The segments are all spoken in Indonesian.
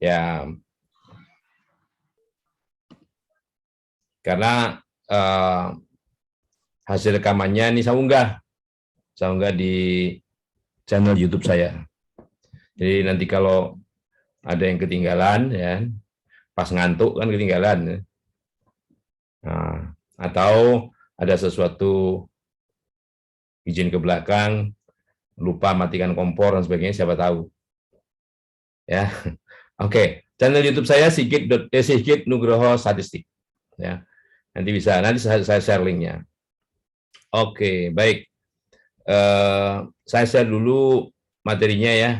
Ya, karena hasil rekamannya ini saya unggah di channel YouTube saya. Jadi nanti kalau ada yang ketinggalan, ya, pas ngantuk kan ketinggalan, ya. Nah, atau ada sesuatu izin ke belakang, lupa matikan kompor dan sebagainya, siapa tahu. Ya, oke. Channel YouTube saya Sigit Nugroho Statistik. Ya, nanti saya share linknya. Oke, baik. Saya share dulu materinya ya.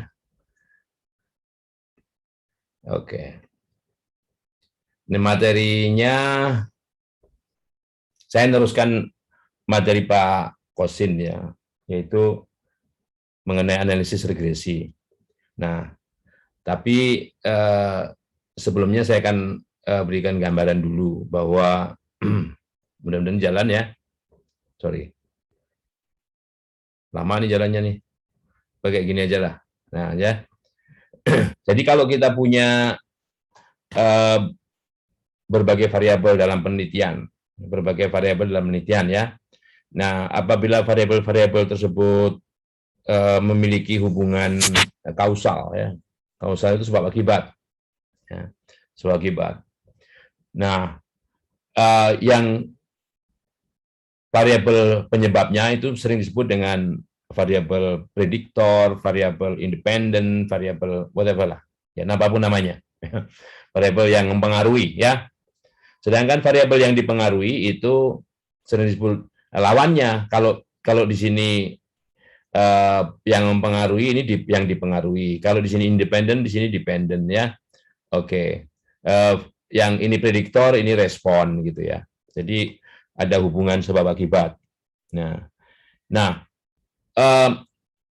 Oke. Ini materinya, saya meneruskan materi Pak Kosin ya, yaitu mengenai analisis regresi. Nah, tapi sebelumnya saya akan berikan gambaran dulu bahwa mudah-mudahan jalan ya. Sorry. Lama nih jalannya nih. Pakai gini aja lah. Nah, ya. Jadi kalau kita punya berbagai variabel dalam penelitian, ya. Nah, apabila variabel-variabel tersebut memiliki hubungan kausal, ya. Kausal itu sebab akibat. Ya, sebab akibat. Nah, yang variabel penyebabnya itu sering disebut dengan variabel prediktor, variabel independen, variabel whatever lah, ya, apapun namanya, variabel yang mempengaruhi, ya. Sedangkan variabel yang dipengaruhi itu sering disebut lawannya. Kalau di sini yang mempengaruhi ini yang dipengaruhi. Kalau di sini independen, di sini dependen, ya. Oke. Yang ini prediktor, ini respon gitu ya. Jadi ada hubungan sebab akibat. Nah,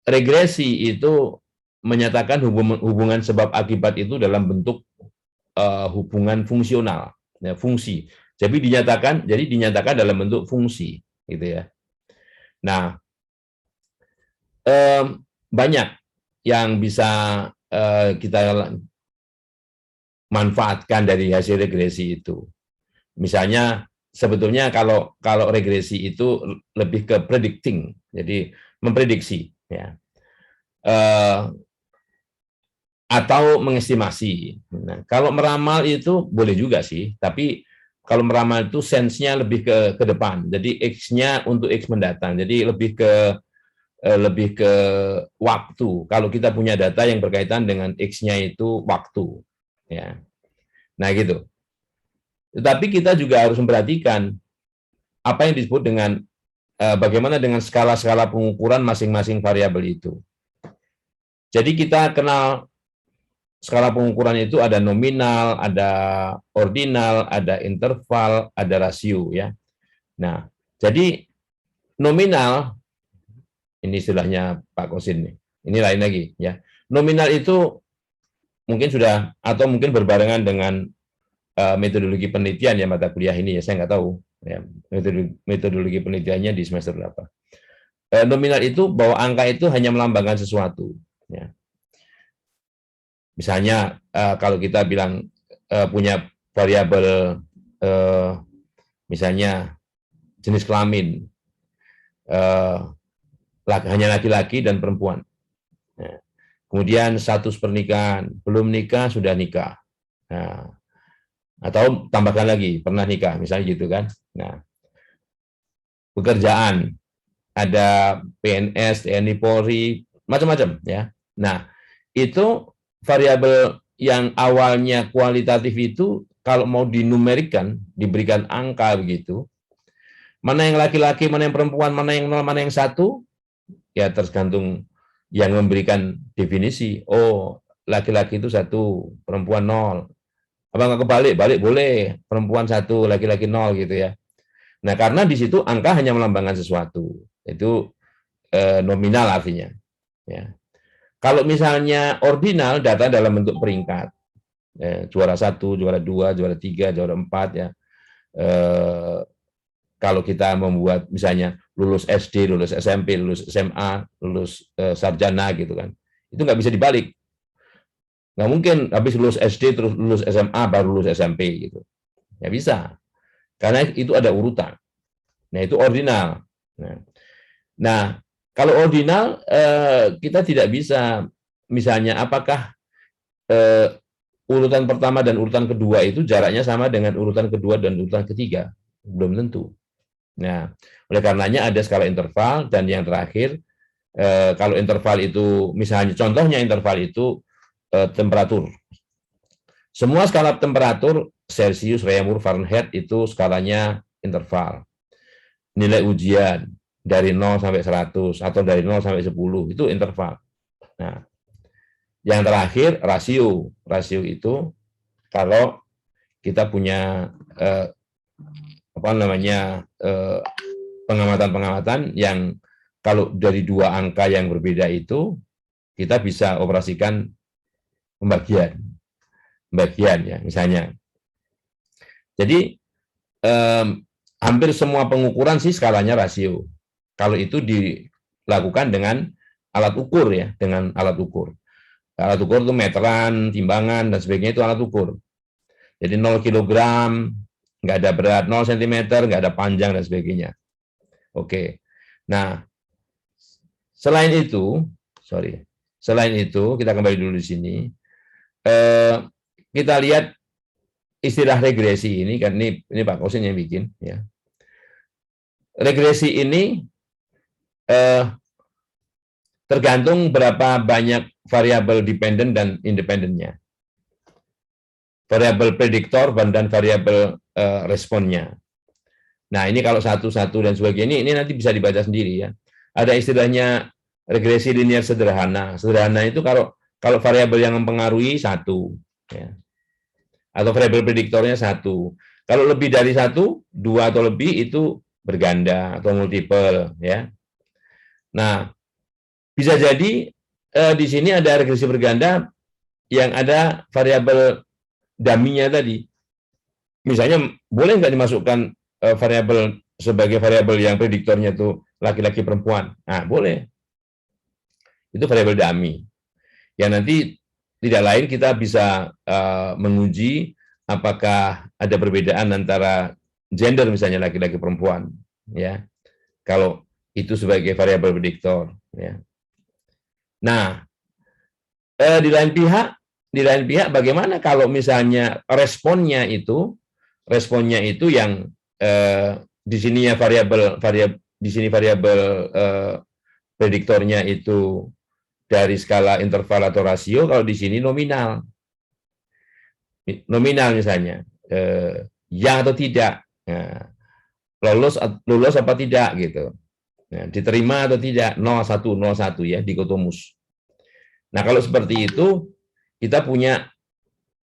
regresi itu menyatakan hubungan sebab akibat itu dalam bentuk hubungan fungsional, ya, fungsi. Jadi dinyatakan dalam bentuk fungsi, gitu ya. Nah, banyak yang bisa kita manfaatkan dari hasil regresi itu. Misalnya, sebetulnya kalau regresi itu lebih ke predicting, jadi memprediksi, ya, atau mengestimasi. Nah, kalau meramal itu boleh juga sih, tapi kalau meramal itu sense-nya lebih ke depan. Jadi X-nya untuk X mendatang. Jadi lebih ke waktu. Kalau kita punya data yang berkaitan dengan X-nya itu waktu, ya. Nah, gitu. Tetapi kita juga harus memperhatikan apa yang disebut dengan bagaimana dengan skala-skala pengukuran masing-masing variabel itu. Jadi kita kenal skala pengukuran itu ada nominal, ada ordinal, ada interval, ada rasio, ya. Nah, jadi nominal ini istilahnya Pak Kosin nih. Ini lain lagi, ya. Nominal itu mungkin sudah atau mungkin berbarengan dengan metodologi penelitian ya mata kuliah ini ya, saya nggak tahu ya metodologi penelitiannya di semester berapa. Nominal itu bahwa angka itu hanya melambangkan sesuatu, ya. Misalnya kalau kita bilang punya variabel misalnya jenis kelamin, hanya laki-laki dan perempuan. Nah, kemudian status pernikahan, belum nikah, sudah nikah. Nah, atau tambahkan lagi, pernah nikah, misalnya gitu kan. Nah, pekerjaan, ada PNS, TNI, Polri, macam-macam, ya. Nah, itu variabel yang awalnya kualitatif itu kalau mau dinumerikan, diberikan angka begitu, mana yang laki-laki, mana yang perempuan, mana yang nol, mana yang satu, ya tergantung yang memberikan definisi. Oh, laki-laki itu satu, perempuan nol. Apa nggak kebalik? Balik boleh, perempuan satu, laki-laki nol gitu ya. Nah, karena di situ angka hanya melambangkan sesuatu, itu nominal artinya. Ya. Kalau misalnya ordinal, data dalam bentuk peringkat, juara 1, juara 2, juara 3, juara 4, ya. Kalau kita membuat misalnya lulus SD, lulus SMP, lulus SMA, lulus sarjana gitu kan, itu nggak bisa dibalik. Nggak mungkin habis lulus SD terus lulus SMA baru lulus SMP gitu. Ya bisa. Karena itu ada urutan. Nah, itu ordinal. Nah, kalau ordinal kita tidak bisa misalnya apakah urutan pertama dan urutan kedua itu jaraknya sama dengan urutan kedua dan urutan ketiga? Belum tentu. Nah, oleh karenanya ada skala interval dan yang terakhir kalau interval itu misalnya contohnya interval itu temperatur. Semua skala temperatur Celsius, Reaumur, Fahrenheit itu skalanya interval. Nilai ujian dari 0 sampai 100 atau dari 0 sampai 10 itu interval. Nah, yang terakhir rasio. Rasio itu kalau kita punya pengamatan-pengamatan yang kalau dari dua angka yang berbeda itu kita bisa operasikan pembagian ya misalnya. Jadi hampir semua pengukuran sih skalanya rasio. Kalau itu dilakukan dengan alat ukur ya, dengan alat ukur. Alat ukur itu meteran, timbangan dan sebagainya itu alat ukur. Jadi 0 kilogram, nggak ada berat, 0 cm, nggak ada panjang dan sebagainya. Oke. Nah, selain itu kita kembali dulu di sini. Kita lihat istilah regresi ini kan ini Pak Kosin yang bikin ya. Regresi ini tergantung berapa banyak variabel dependen dan independennya. Variabel prediktor dan variabel responnya. Nah, ini kalau satu-satu dan sebagainya, ini nanti bisa dibaca sendiri ya. Ada istilahnya regresi linear sederhana. Sederhana itu kalau variabel yang mempengaruhi satu, ya. Atau variabel prediktornya satu. Kalau lebih dari satu, dua atau lebih itu berganda atau multiple, ya. Nah, bisa jadi di sini ada regresi berganda yang ada variabel dummy-nya tadi. Misalnya boleh nggak dimasukkan variabel sebagai variabel yang prediktornya itu laki-laki perempuan? Nah, boleh. Itu variabel dummy. Ya nanti tidak lain kita bisa menguji apakah ada perbedaan antara gender misalnya laki-laki perempuan, ya. Kalau itu sebagai variabel prediktor, ya. Nah, di lain pihak bagaimana kalau misalnya responnya itu yang di sini ya variabel prediktornya itu dari skala interval atau rasio, kalau di sini nominal misalnya ya atau tidak, nah, lulus apa tidak gitu, nah, diterima atau tidak 01 ya, dikotomus. Nah, kalau seperti itu kita punya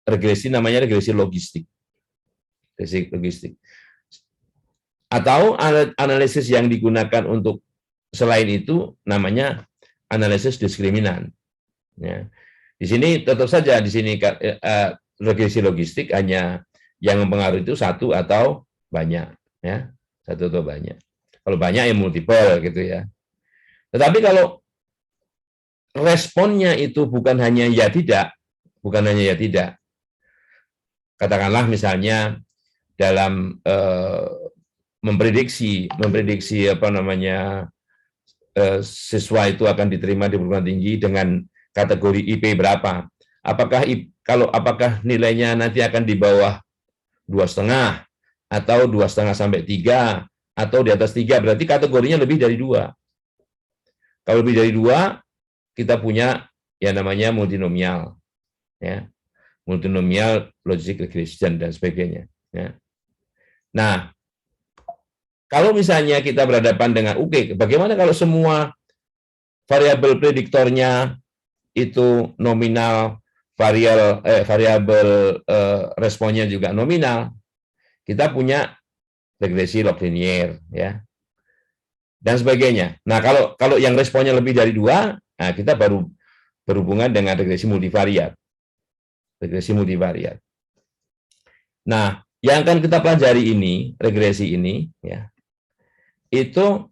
regresi namanya regresi logistik. Atau analisis yang digunakan untuk selain itu namanya analisis diskriminan. Ya. Di sini tetap saja di sini regresi logistik hanya yang mempengaruhi itu satu atau banyak, ya, satu atau banyak. Kalau banyak ya multiple gitu ya. Tetapi kalau responnya itu bukan hanya ya tidak, katakanlah misalnya dalam memprediksi apa namanya siswa itu akan diterima di perguruan tinggi dengan kategori IP berapa? Apakah nilainya nanti akan di bawah 2,5 atau 2,5 sampai 3 atau di atas 3, berarti kategorinya lebih dari 2. Kalau lebih dari 2, kita punya yang namanya multinomial, ya, multinomial logistic regression dan sebagainya. Ya. Nah, kalau misalnya kita berhadapan dengan bagaimana kalau semua variabel prediktornya itu nominal, variabel responnya juga nominal, kita punya regresi log linier, ya, dan sebagainya. Nah, kalau yang responnya lebih dari 2, nah kita baru berhubungan dengan regresi multivariat. Nah, yang akan kita pelajari ini, regresi ini, ya, itu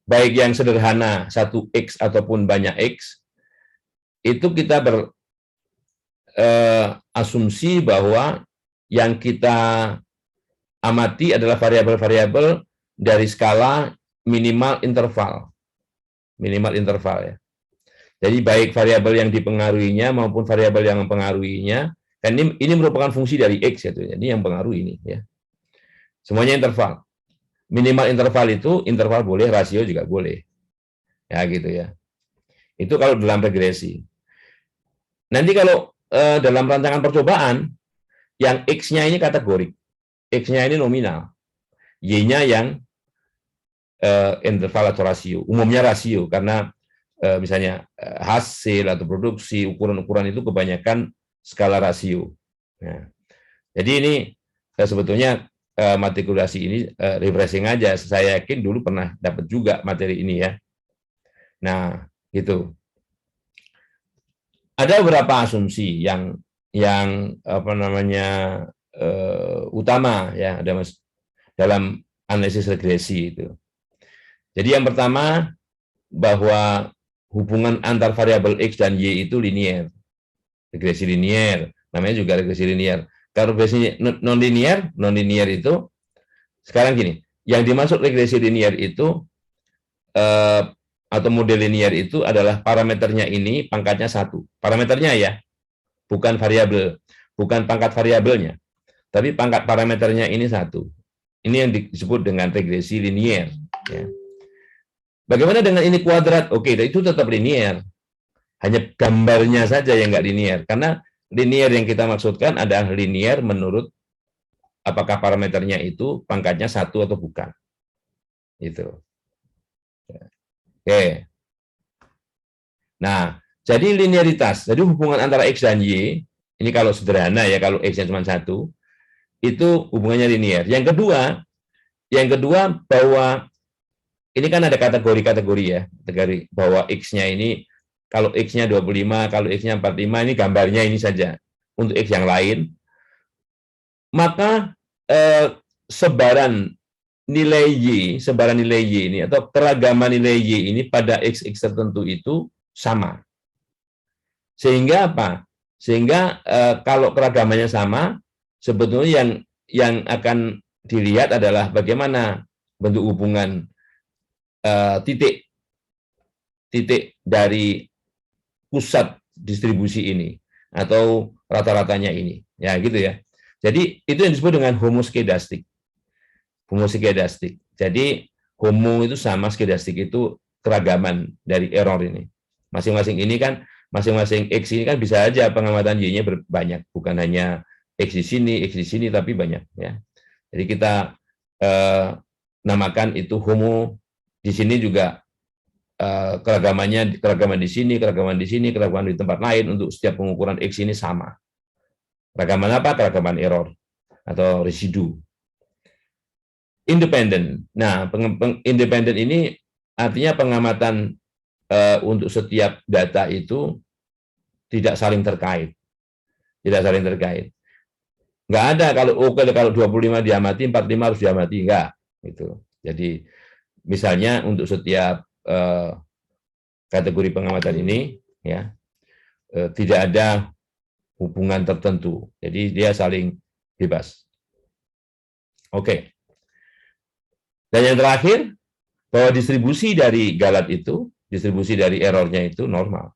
baik yang sederhana 1x ataupun banyak x, itu kita asumsi bahwa yang kita amati adalah variabel-variabel dari skala minimal interval ya. Jadi baik variabel yang dipengaruhinya maupun variabel yang mempengaruhinya, dan ini merupakan fungsi dari X ya, jadi yang pengaruh ini ya. Semuanya interval. Minimal interval itu interval boleh, rasio juga boleh. Ya gitu ya. Itu kalau dalam regresi. Nanti kalau dalam rancangan percobaan, yang X-nya ini kategorik, X-nya ini nominal, Y-nya yang interval atau rasio. Umumnya rasio, karena misalnya hasil atau produksi, ukuran-ukuran itu kebanyakan skala rasio. Nah, jadi ini sebetulnya matrikulasi ini refreshing aja. Saya yakin dulu pernah dapat juga materi ini ya. Nah, gitu. Ada beberapa asumsi yang apa namanya utama ya dalam analisis regresi itu. Jadi yang pertama bahwa hubungan antar variabel X dan Y itu linier. Regresi linier, namanya juga regresi linier. Kalau regresi non-linier itu, sekarang gini, yang dimaksud regresi linier itu, atau model linier itu adalah parameternya ini pangkatnya 1. Parameternya ya, bukan variabel, bukan pangkat variabelnya, tapi pangkat parameternya ini 1. Ini yang disebut dengan regresi linier. Ya. Bagaimana dengan ini kuadrat? Oke, itu tetap linier. Hanya gambarnya saja yang nggak linier. Karena linier yang kita maksudkan adalah linier menurut apakah parameternya itu pangkatnya 1 atau bukan. Itu. Oke. Nah, jadi linearitas. Jadi hubungan antara X dan Y, ini kalau sederhana ya, kalau X-nya cuma 1, itu hubungannya linier. Yang kedua bahwa ini kan ada kategori-kategori ya, kategori bahwa X-nya ini, kalau X-nya 25, kalau X-nya 45, ini gambarnya ini saja. Untuk X yang lain, maka sebaran nilai Y ini, atau keragaman nilai Y ini pada X tertentu itu sama. Sehingga apa? Sehingga kalau keragamannya sama, sebetulnya yang akan dilihat adalah bagaimana bentuk hubungan titik dari pusat distribusi ini atau rata-ratanya ini, ya gitu ya. Jadi itu yang disebut dengan homoskedastik. Homoskedastik. Jadi homo itu sama, skedastik itu keragaman dari error ini. Masing-masing ini kan, masing-masing X ini kan bisa aja pengamatan Y-nya banyak, bukan hanya X di sini, tapi banyak ya. Jadi kita namakan itu homo. Di sini juga keragaman di sini, keragaman di tempat lain untuk setiap pengukuran X ini sama. Keragaman apa? Keragaman error atau residu. Independen. Nah, independen ini artinya pengamatan untuk setiap data itu tidak saling terkait. Tidak saling terkait. Nggak ada kalau 25 diamati, 45 harus diamati, enggak. Gitu. Jadi misalnya untuk setiap kategori pengamatan ini ya tidak ada hubungan tertentu, jadi dia saling bebas. Oke. Dan yang terakhir bahwa distribusi dari galat itu, distribusi dari errornya itu normal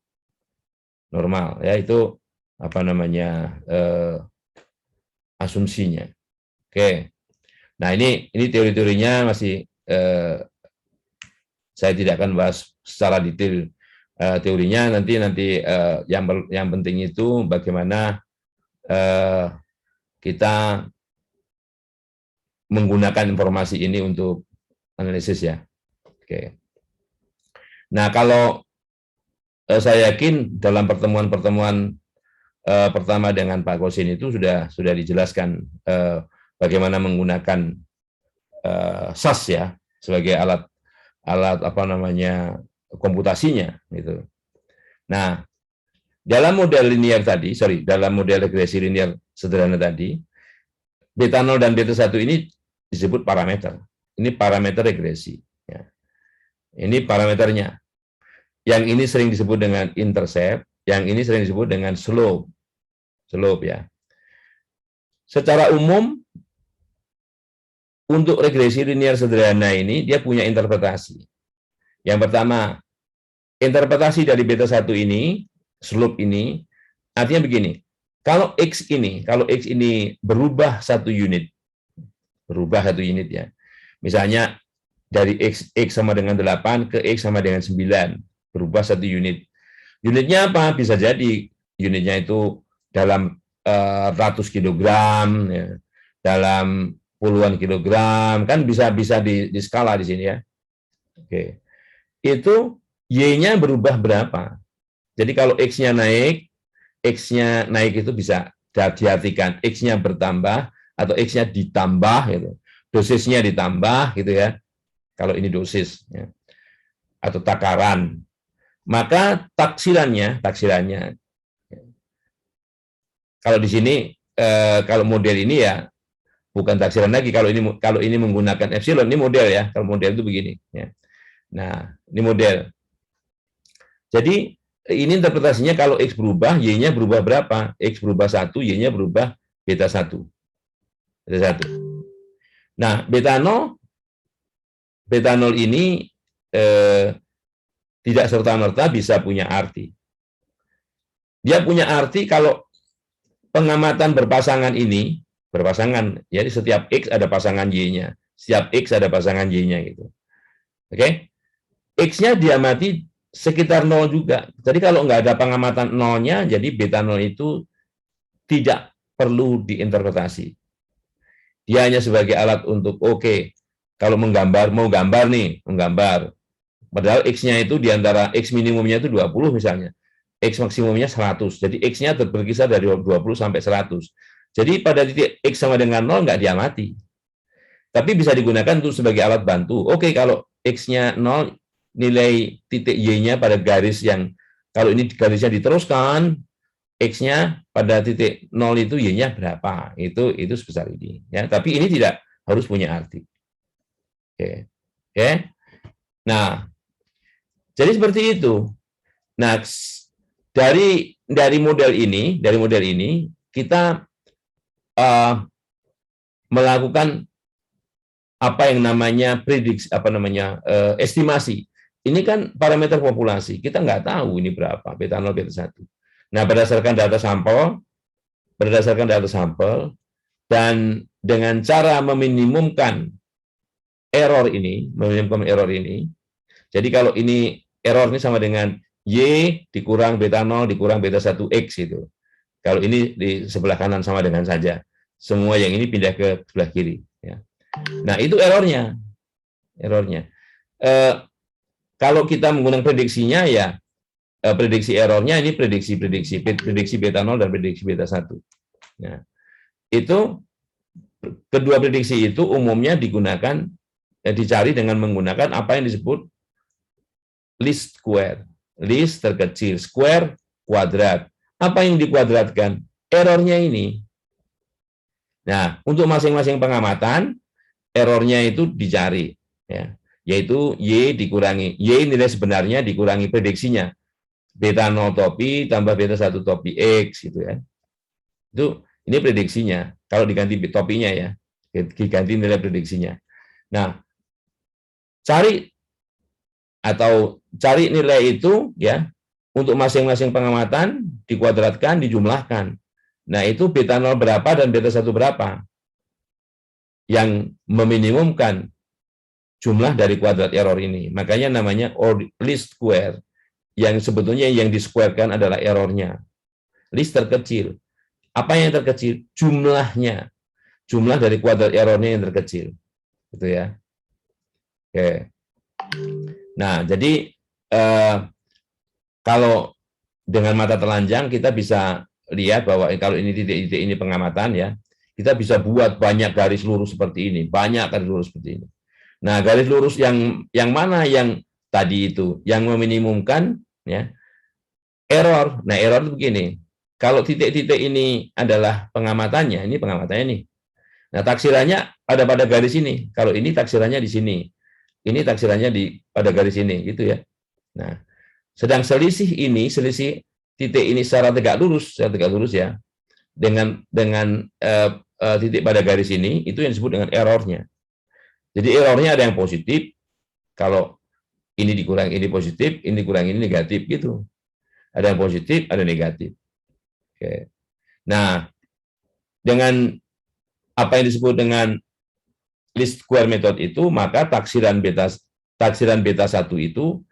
ya, itu apa namanya asumsinya. Oke. Nah ini teori-teorinya masih saya tidak akan bahas secara detail teorinya, nanti yang penting itu bagaimana kita menggunakan informasi ini untuk analisis ya. Oke. Nah kalau saya yakin dalam pertemuan pertama dengan Pak Kosin itu sudah dijelaskan bagaimana menggunakan SAS ya sebagai alat apa namanya komputasinya gitu. Nah, dalam model regresi linear sederhana tadi, beta 0 dan beta 1 ini disebut parameter. Ini parameter regresi. Ya. Ini parameternya. Yang ini sering disebut dengan intercept, yang ini sering disebut dengan slope. slope ya. Secara umum untuk regresi linear sederhana ini dia punya interpretasi. Yang pertama, interpretasi dari beta 1 ini, slope ini, artinya begini, kalau X ini berubah 1 unit ya, misalnya dari X sama dengan 8 ke X sama dengan 9, berubah 1 unit. Unitnya apa? Bisa jadi unitnya itu dalam ratus kilogram, ya, dalam puluhan kilogram, kan bisa di skala di sini ya. Oke. Itu Y-nya berubah berapa? Jadi kalau X-nya naik itu bisa diartikan X-nya bertambah atau X-nya ditambah gitu. Dosisnya ditambah gitu ya. Kalau ini dosis ya. Atau takaran. Maka taksirannya kalau di sini kalau model ini ya bukan taksiran lagi, kalau ini menggunakan epsilon, ini model ya. Kalau model itu begini ya. Nah, ini model. Jadi ini interpretasinya kalau X berubah, Y-nya berubah berapa? X berubah 1, Y-nya berubah beta 1. Nah, beta 0 ini tidak serta-merta bisa punya arti. Dia punya arti kalau pengamatan berpasangan ini, jadi setiap X ada pasangan Y-nya, setiap X ada pasangan Y-nya gitu. Oke? X-nya diamati sekitar 0 juga. Jadi kalau nggak ada pengamatan 0-nya, jadi beta 0 itu tidak perlu diinterpretasi. Dia hanya sebagai alat untuk, kalau mau gambar. Padahal X-nya itu diantara X minimumnya itu 20 misalnya. X maksimumnya 100. Jadi X-nya berkisar dari 20 sampai 100. Jadi pada titik X sama dengan 0 nggak diamati. Tapi bisa digunakan untuk sebagai alat bantu. Kalau X-nya 0, nilai titik Y-nya pada garis yang, kalau ini garisnya diteruskan, X-nya pada titik 0 itu Y-nya berapa? Itu sebesar ini. Ya, tapi ini tidak harus punya arti. Oke. Nah, jadi seperti itu. Nah, dari model ini kita melakukan apa yang namanya prediksi, estimasi. Ini kan parameter populasi. Kita nggak tahu ini berapa, beta 0, beta 1. Nah, berdasarkan data sampel, dan dengan cara meminimumkan error ini, jadi kalau ini error ini sama dengan Y dikurang beta 0 dikurang beta 1X itu. Kalau ini di sebelah kanan sama dengan saja. Semua yang ini pindah ke sebelah kiri. Ya. Nah, itu errornya. Kalau kita menggunakan prediksinya, ya prediksi errornya ini prediksi beta 0 dan prediksi beta 1. Nah, itu kedua prediksi itu umumnya dicari dengan menggunakan apa yang disebut least square. Least terkecil, square kuadrat. Apa yang dikuadratkan? Errornya ini. Nah, untuk masing-masing pengamatan, errornya itu dicari, ya, yaitu Y dikurangi, Y nilai sebenarnya dikurangi prediksinya, beta 0 topi tambah beta 1 topi X, gitu ya. Ini prediksinya, kalau diganti topinya ya, diganti nilai prediksinya. Nah, cari nilai itu ya, untuk masing-masing pengamatan, dikuadratkan, dijumlahkan. Nah, itu beta 0 berapa dan beta 1 berapa? Yang meminimumkan jumlah dari kuadrat error ini. Makanya namanya least square. Yang sebetulnya yang di-square-kan adalah errornya. Least terkecil. Apa yang terkecil? Jumlahnya. Jumlah dari kuadrat errornya yang terkecil. Gitu ya. Oke. Nah, jadi kalau dengan mata telanjang kita bisa lihat bahwa kalau ini titik-titik ini pengamatan ya, kita bisa buat banyak garis lurus seperti ini, Nah, garis lurus yang mana yang tadi itu, yang meminimumkan ya error. Nah, error itu begini. Kalau titik-titik ini adalah pengamatannya, ini pengamatannya nih. Nah, taksirannya ada pada garis ini. Kalau ini taksirannya di sini. Ini taksirannya pada garis ini, gitu ya. Nah, sedang selisih titik ini secara tegak lurus ya, titik pada garis ini, itu yang disebut dengan errornya. Jadi errornya ada yang positif, kalau ini dikurang ini positif, ini kurang ini negatif gitu. Ada yang positif, ada negatif. Oke. Nah, dengan apa yang disebut dengan least square method itu, maka taksiran beta 1 itu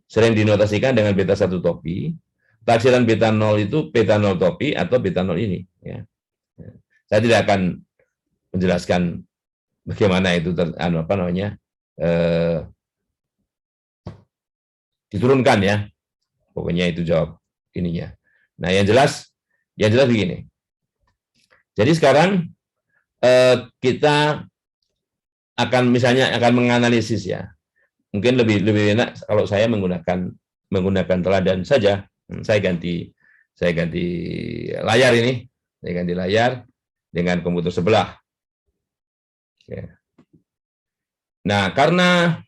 sering dinotasikan dengan beta 1 topi. Taksiran beta 0 itu beta 0 topi atau beta 0 ini. Ya. Saya tidak akan menjelaskan bagaimana itu diturunkan ya. Pokoknya itu jawab ininya. Nah, yang jelas begini. Jadi sekarang kita akan menganalisis ya. Mungkin lebih enak kalau saya menggunakan teladan saja. Saya ganti layar ini. Saya ganti layar dengan komputer sebelah. Nah, karena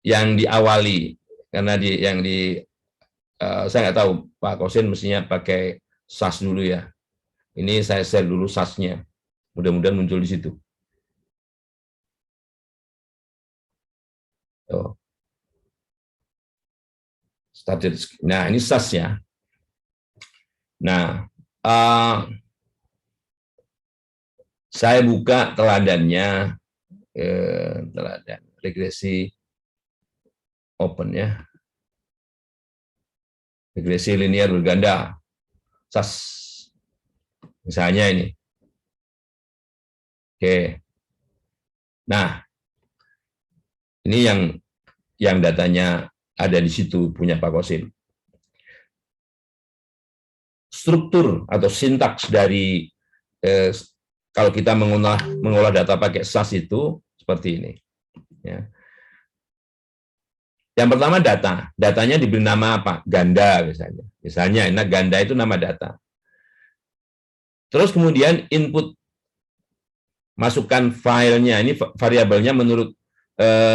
yang diawali, saya nggak tahu Pak Kosin mestinya pakai SAS dulu ya. Ini saya share dulu SAS-nya. Mudah-mudahan muncul di situ. Nah, ini SAS-nya. Nah, saya buka teladannya, teladan regresi open ya. Regresi linear berganda. SAS. Misalnya ini. Oke. Nah, ini yang datanya ada di situ punya Pak Kosim. Struktur atau sintaks dari kalau kita mengolah data pakai SAS itu seperti ini. Ya. Yang pertama datanya diberi nama apa? Ganda misalnya. Misalnya, ganda itu nama data. Terus kemudian input masukkan filenya, ini variabelnya menurut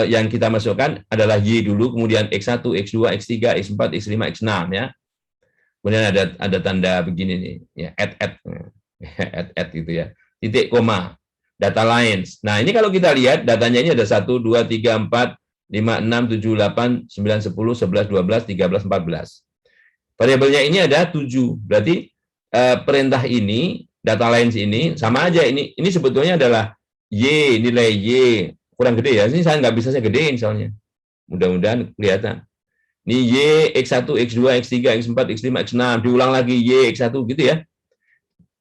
yang kita masukkan adalah Y dulu, kemudian X1, X2, X3, X4, X5, X6 ya. Kemudian ada tanda begini nih, ya, add gitu ya. Titik koma, data lines. Nah, ini kalau kita lihat datanya ini ada 1 2 3 4 5 6 7 8 9 10 11 12 13 14. Variabelnya ini ada 7. Berarti perintah ini, data lines ini sama aja, ini sebetulnya adalah Y, nilai Y kurang gede ya. Ini saya nggak bisa saya gedein soalnya. Mudah-mudahan kelihatan. Ini Y, X1, X2, X3, X4, X5, X6, diulang lagi Y, X1 gitu ya.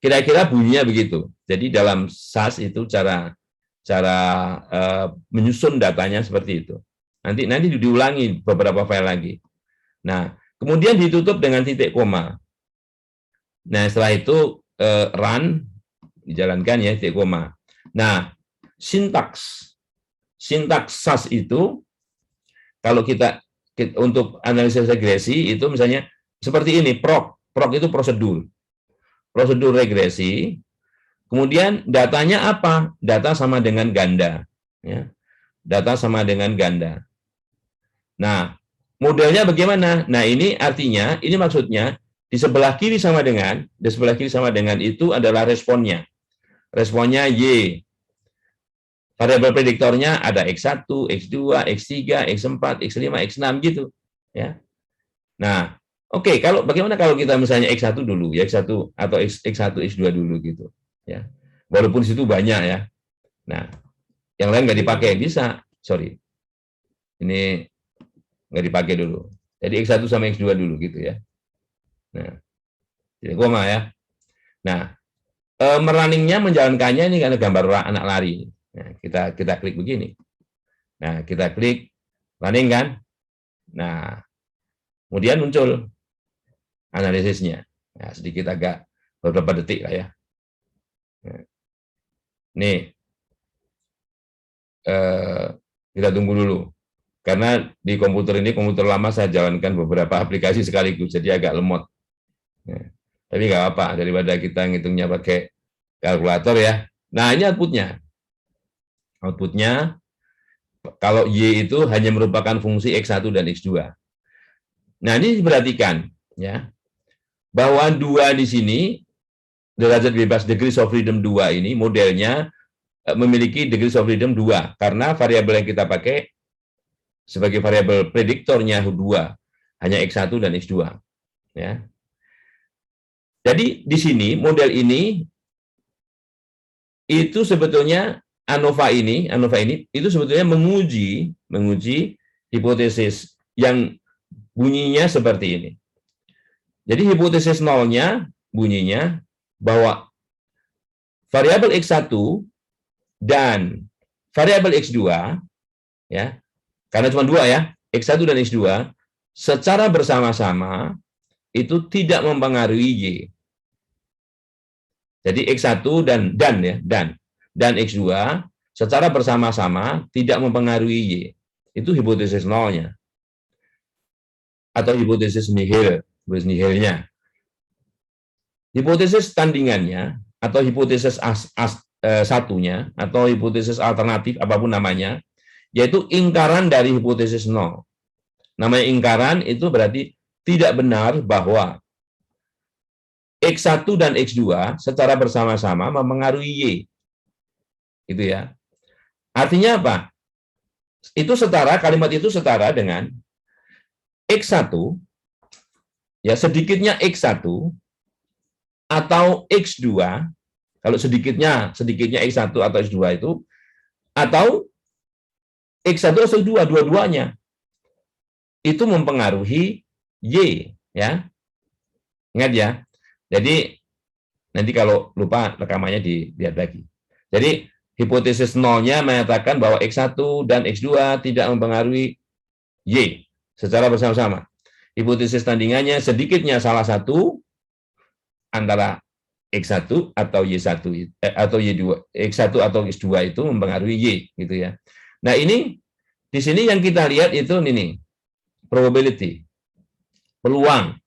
Kira-kira bunyinya begitu. Jadi dalam SAS itu cara menyusun datanya seperti itu. Nanti diulangi beberapa file lagi. Nah, kemudian ditutup dengan titik koma. Nah, setelah itu run, dijalankan ya, titik koma. Nah, sintaks SAS itu, kalau kita untuk analisis regresi itu misalnya seperti ini, proc itu prosedur regresi. Kemudian datanya apa? Data sama dengan ganda, ya. Data sama dengan ganda. Nah, modelnya bagaimana? Nah, ini artinya, ini maksudnya di sebelah kiri sama dengan itu adalah responnya. Responnya Y. Variabel prediktornya ada X1, X2, X3, X4, X5, X6 gitu, ya. Nah, oke, bagaimana kalau kita misalnya X1 dulu, ya X1 atau X1, X2 dulu gitu, ya. Walaupun situ banyak ya. Nah, yang lain nggak dipakai, bisa. Sorry. Ini nggak dipakai dulu. Jadi X1 sama X2 dulu gitu ya. Nah, jadi koma ya. Nah, merunningnya menjalankannya ini karena gambar anak lari. Nah, kita klik begini. Nah, kita klik running kan. Nah, kemudian muncul analisisnya. Nah, sedikit agak beberapa detik lah ya. Nah, nih, kita tunggu dulu. Karena di komputer lama saya jalankan beberapa aplikasi sekaligus, jadi agak lemot. Nah, tapi nggak apa, daripada kita ngitungnya pakai kalkulator ya. Nah, ini outputnya. Outputnya, kalau Y itu hanya merupakan fungsi X1 dan X2. Nah, ini diperhatikan, ya, bahwa 2 di sini derajat bebas degrees of freedom 2 ini modelnya memiliki degrees of freedom 2 karena variabel yang kita pakai sebagai variabel prediktornya 2 hanya X1 dan X2 ya. Jadi di sini model ini itu sebetulnya ANOVA ini itu sebetulnya menguji hipotesis yang bunyinya seperti ini. Jadi hipotesis nolnya bunyinya bahwa variabel X1 dan variabel X2 ya, karena cuma dua ya, X1 dan X2 secara bersama-sama itu tidak mempengaruhi Y. Jadi X1 dan X2 secara bersama-sama tidak mempengaruhi Y. Itu hipotesis nolnya. Atau hipotesis nihilnya. Hipotesis tandingannya atau hipotesis satunya atau hipotesis alternatif apapun namanya, yaitu ingkaran dari hipotesis nol. Namanya ingkaran itu berarti tidak benar bahwa X1 dan X2 secara bersama-sama mempengaruhi Y. Gitu ya. Artinya apa? Kalimat itu setara dengan X1, ya sedikitnya X1 atau X2, kalau sedikitnya X1 atau X2 itu, atau X1 atau X2, dua-duanya, itu mempengaruhi Y. Ya. Ingat ya. Jadi, nanti kalau lupa rekamannya dilihat lagi. Jadi, hipotesis nolnya menyatakan bahwa X1 dan X2 tidak mempengaruhi Y secara bersama-sama. Hipotesis tandingannya sedikitnya salah satu antara X1 atau Y1 atau Y2, X1 atau X2 itu mempengaruhi Y gitu ya. Nah, ini di sini yang kita lihat itu ini probability, peluang.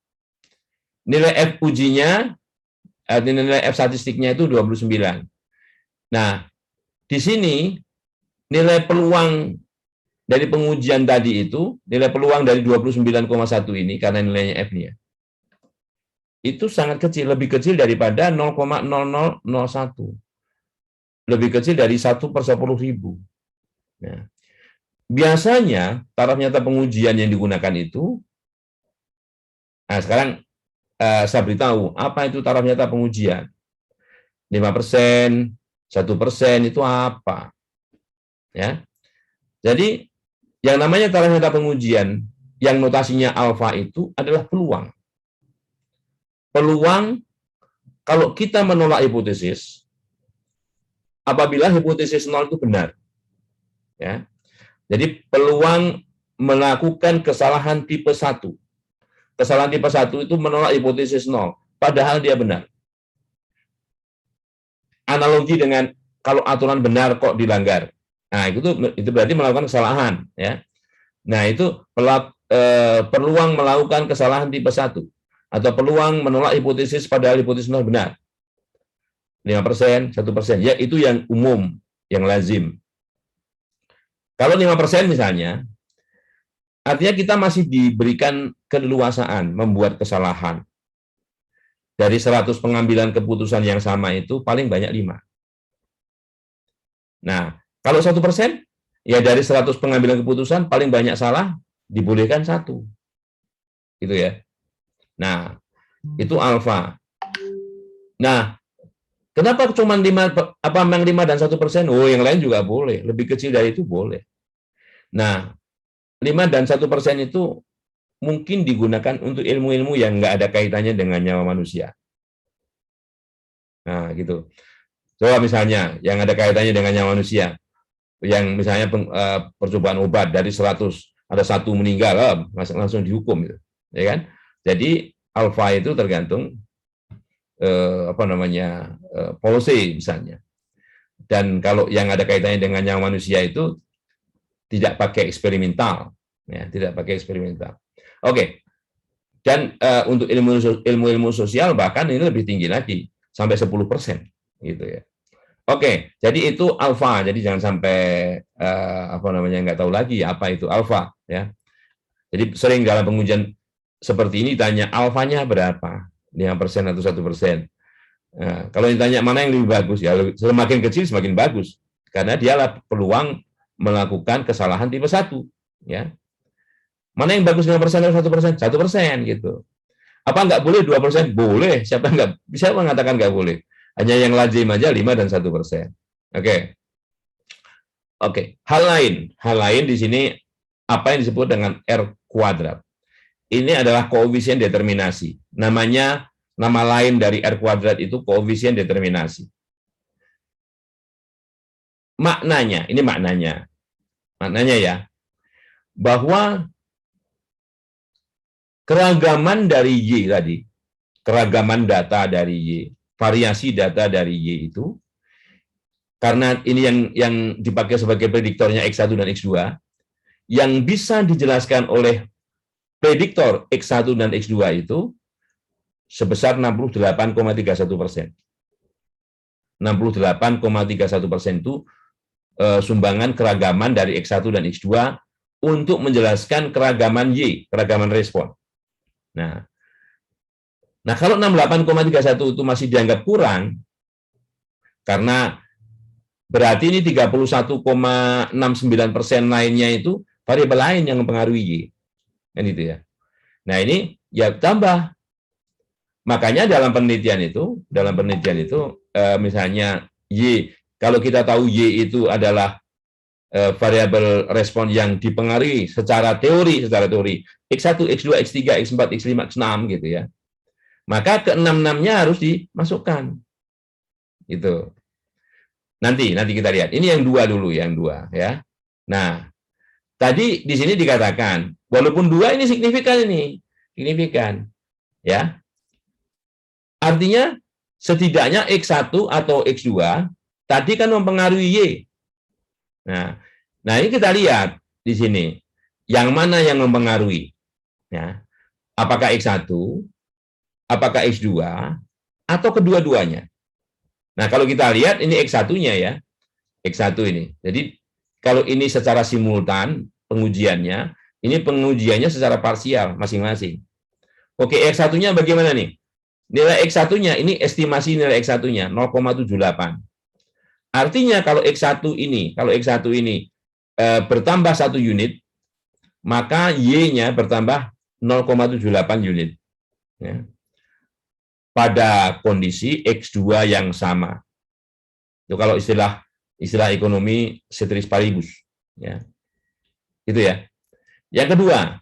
Nilai F ujinya, nilai F statistiknya itu 29. Nah, di sini nilai peluang dari pengujian tadi itu, nilai peluang dari 29,1 ini, karena nilainya F-nya, itu sangat kecil, lebih kecil daripada 0,0001. Lebih kecil dari 1 per 10.000. Nah, biasanya taraf nyata pengujian yang digunakan itu, nah sekarang saya beritahu, apa itu taraf nyata pengujian? 5%, 1% itu apa? Ya. Jadi, yang namanya taraf nyata pengujian, yang notasinya alfa itu adalah peluang. Peluang, kalau kita menolak hipotesis, apabila hipotesis nol itu benar. Ya. Jadi, peluang melakukan kesalahan tipe 1. Kesalahan tipe 1 itu menolak hipotesis nol, padahal dia benar. Analogi dengan kalau aturan benar kok dilanggar. Nah, itu berarti melakukan kesalahan. Ya. Nah, itu peluang melakukan kesalahan tipe 1. Atau peluang menolak hipotesis padahal hipotesis nol benar. 5%, 1%. Ya, itu yang umum, yang lazim. Kalau 5% misalnya, artinya kita masih diberikan keleluasaan membuat kesalahan. Dari 100 pengambilan keputusan yang sama itu paling banyak 5. Nah, kalau 1%, ya dari 100 pengambilan keputusan paling banyak salah, dibolehkan 1. Gitu ya. Nah, itu alfa. Nah, kenapa cuma 5 dan 1%? Oh, yang lain juga boleh. Lebih kecil dari itu boleh. Nah, 5 dan 1% itu mungkin digunakan untuk ilmu-ilmu yang nggak ada kaitannya dengan nyawa manusia. Nah, gitu. Coba misalnya, yang ada kaitannya dengan nyawa manusia, yang misalnya percobaan obat dari 100, ada 1 meninggal, langsung dihukum. Gitu. Ya kan? Jadi, alfa itu tergantung policy misalnya. Dan kalau yang ada kaitannya dengan nyawa manusia itu tidak pakai eksperimental. Ya, tidak pakai eksperimental. Oke. Dan untuk ilmu sosial bahkan ini lebih tinggi lagi, sampai 10%, gitu ya. Oke, jadi itu alfa. Jadi jangan sampai nggak tahu lagi apa itu alfa, ya. Jadi sering dalam pengujian seperti ini tanya alfanya berapa, 5% atau 1%. Nah, kalau ditanya mana yang lebih bagus, ya semakin kecil semakin bagus, karena dialah peluang melakukan kesalahan tipe 1. Ya. Mana yang bagus 5% atau 1%? 1% gitu. Apa nggak boleh 2%? Boleh. Siapa nggak bisa mengatakan nggak boleh? Hanya yang lazim aja 5 dan 1%. Oke. Oke. Hal lain di sini apa yang disebut dengan R kuadrat. Ini adalah koefisien determinasi. Nama lain dari R kuadrat itu koefisien determinasi. Ini maknanya ya, bahwa keragaman dari Y tadi, keragaman data dari Y, variasi data dari Y itu, karena ini yang dipakai sebagai prediktornya X1 dan X2, yang bisa dijelaskan oleh prediktor X1 dan X2 itu sebesar 68,31%. 68,31% itu sumbangan keragaman dari X1 dan X2 untuk menjelaskan keragaman Y, keragaman respon. Nah kalau 68,31 itu masih dianggap kurang, karena berarti ini 31,69% lainnya itu variabel lain yang mempengaruhi Y. Kan itu ya. Nah ini ya tambah. Makanya dalam penelitian itu misalnya Y, kalau kita tahu Y itu adalah variabel respon yang dipengaruhi secara teori X1, X2, X3, X4, X5, X6 gitu ya. Maka ke-6-6-nya harus dimasukkan. Gitu. Nanti kita lihat. Ini yang 2 dulu, yang 2 ya. Nah, tadi di sini dikatakan walaupun 2 ini signifikan ya. Artinya setidaknya X1 atau X2 tadi kan mempengaruhi Y. Nah ini kita lihat di sini yang mana yang mempengaruhi. Ya. Apakah X1, apakah X2, atau kedua-duanya. Nah kalau kita lihat ini X1-nya ya, X1 ini. Jadi kalau ini secara simultan pengujiannya, ini pengujiannya secara parsial masing-masing. Oke, X1-nya bagaimana nih? Nilai X1-nya, ini estimasi nilai X1-nya 0,78. Artinya kalau X1 ini bertambah 1 unit, maka Y-nya bertambah 0,78 unit. Ya. Pada kondisi X2 yang sama. Itu kalau istilah ekonomi ceteris paribus. Ya. Itu ya. Yang kedua,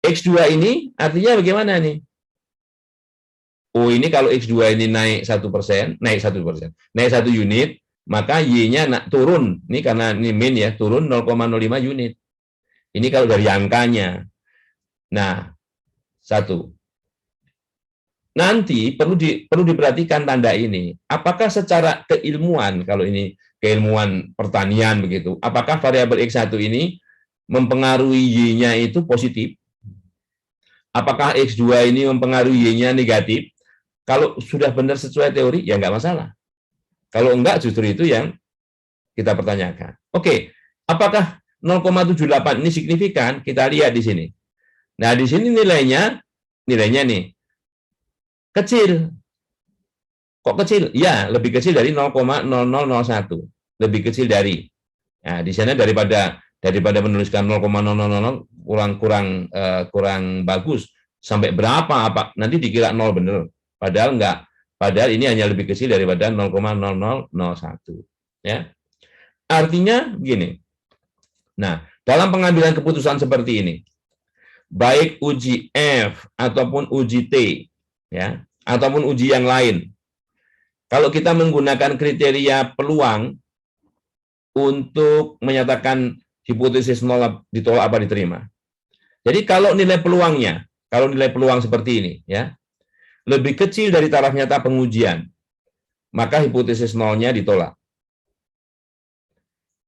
X2 ini artinya bagaimana nih? Oh ini kalau X2 ini naik 1%, naik 1 unit, maka Y-nya turun. Ini karena ini min ya, turun 0,05 unit. Ini kalau dari angkanya. Nah, 1. Nanti perlu diperhatikan tanda ini. Apakah secara keilmuan, kalau ini keilmuan pertanian begitu, apakah variabel X1 ini mempengaruhi Y-nya itu positif? Apakah X2 ini mempengaruhi Y-nya negatif? Kalau sudah benar sesuai teori, ya nggak masalah. Kalau enggak, justru itu yang kita pertanyakan. Oke, apakah 0,78 ini signifikan? Kita lihat di sini. Nah, di sini nilainya nih, kecil. Kok kecil? Ya, lebih kecil dari 0,0001. Lebih kecil dari. Nah, di sana daripada menuliskan 0,0000 kurang bagus. Sampai berapa? Nanti dikira 0 benar. Padahal enggak. Padahal ini hanya lebih kecil daripada 0,0001. Ya. Artinya begini. Nah, dalam pengambilan keputusan seperti ini, baik uji F ataupun uji T, ya, ataupun uji yang lain, kalau kita menggunakan kriteria peluang untuk menyatakan hipotesis nol ditolak apa diterima. Jadi kalau nilai peluang seperti ini, ya, lebih kecil dari taraf nyata pengujian, maka hipotesis nolnya ditolak.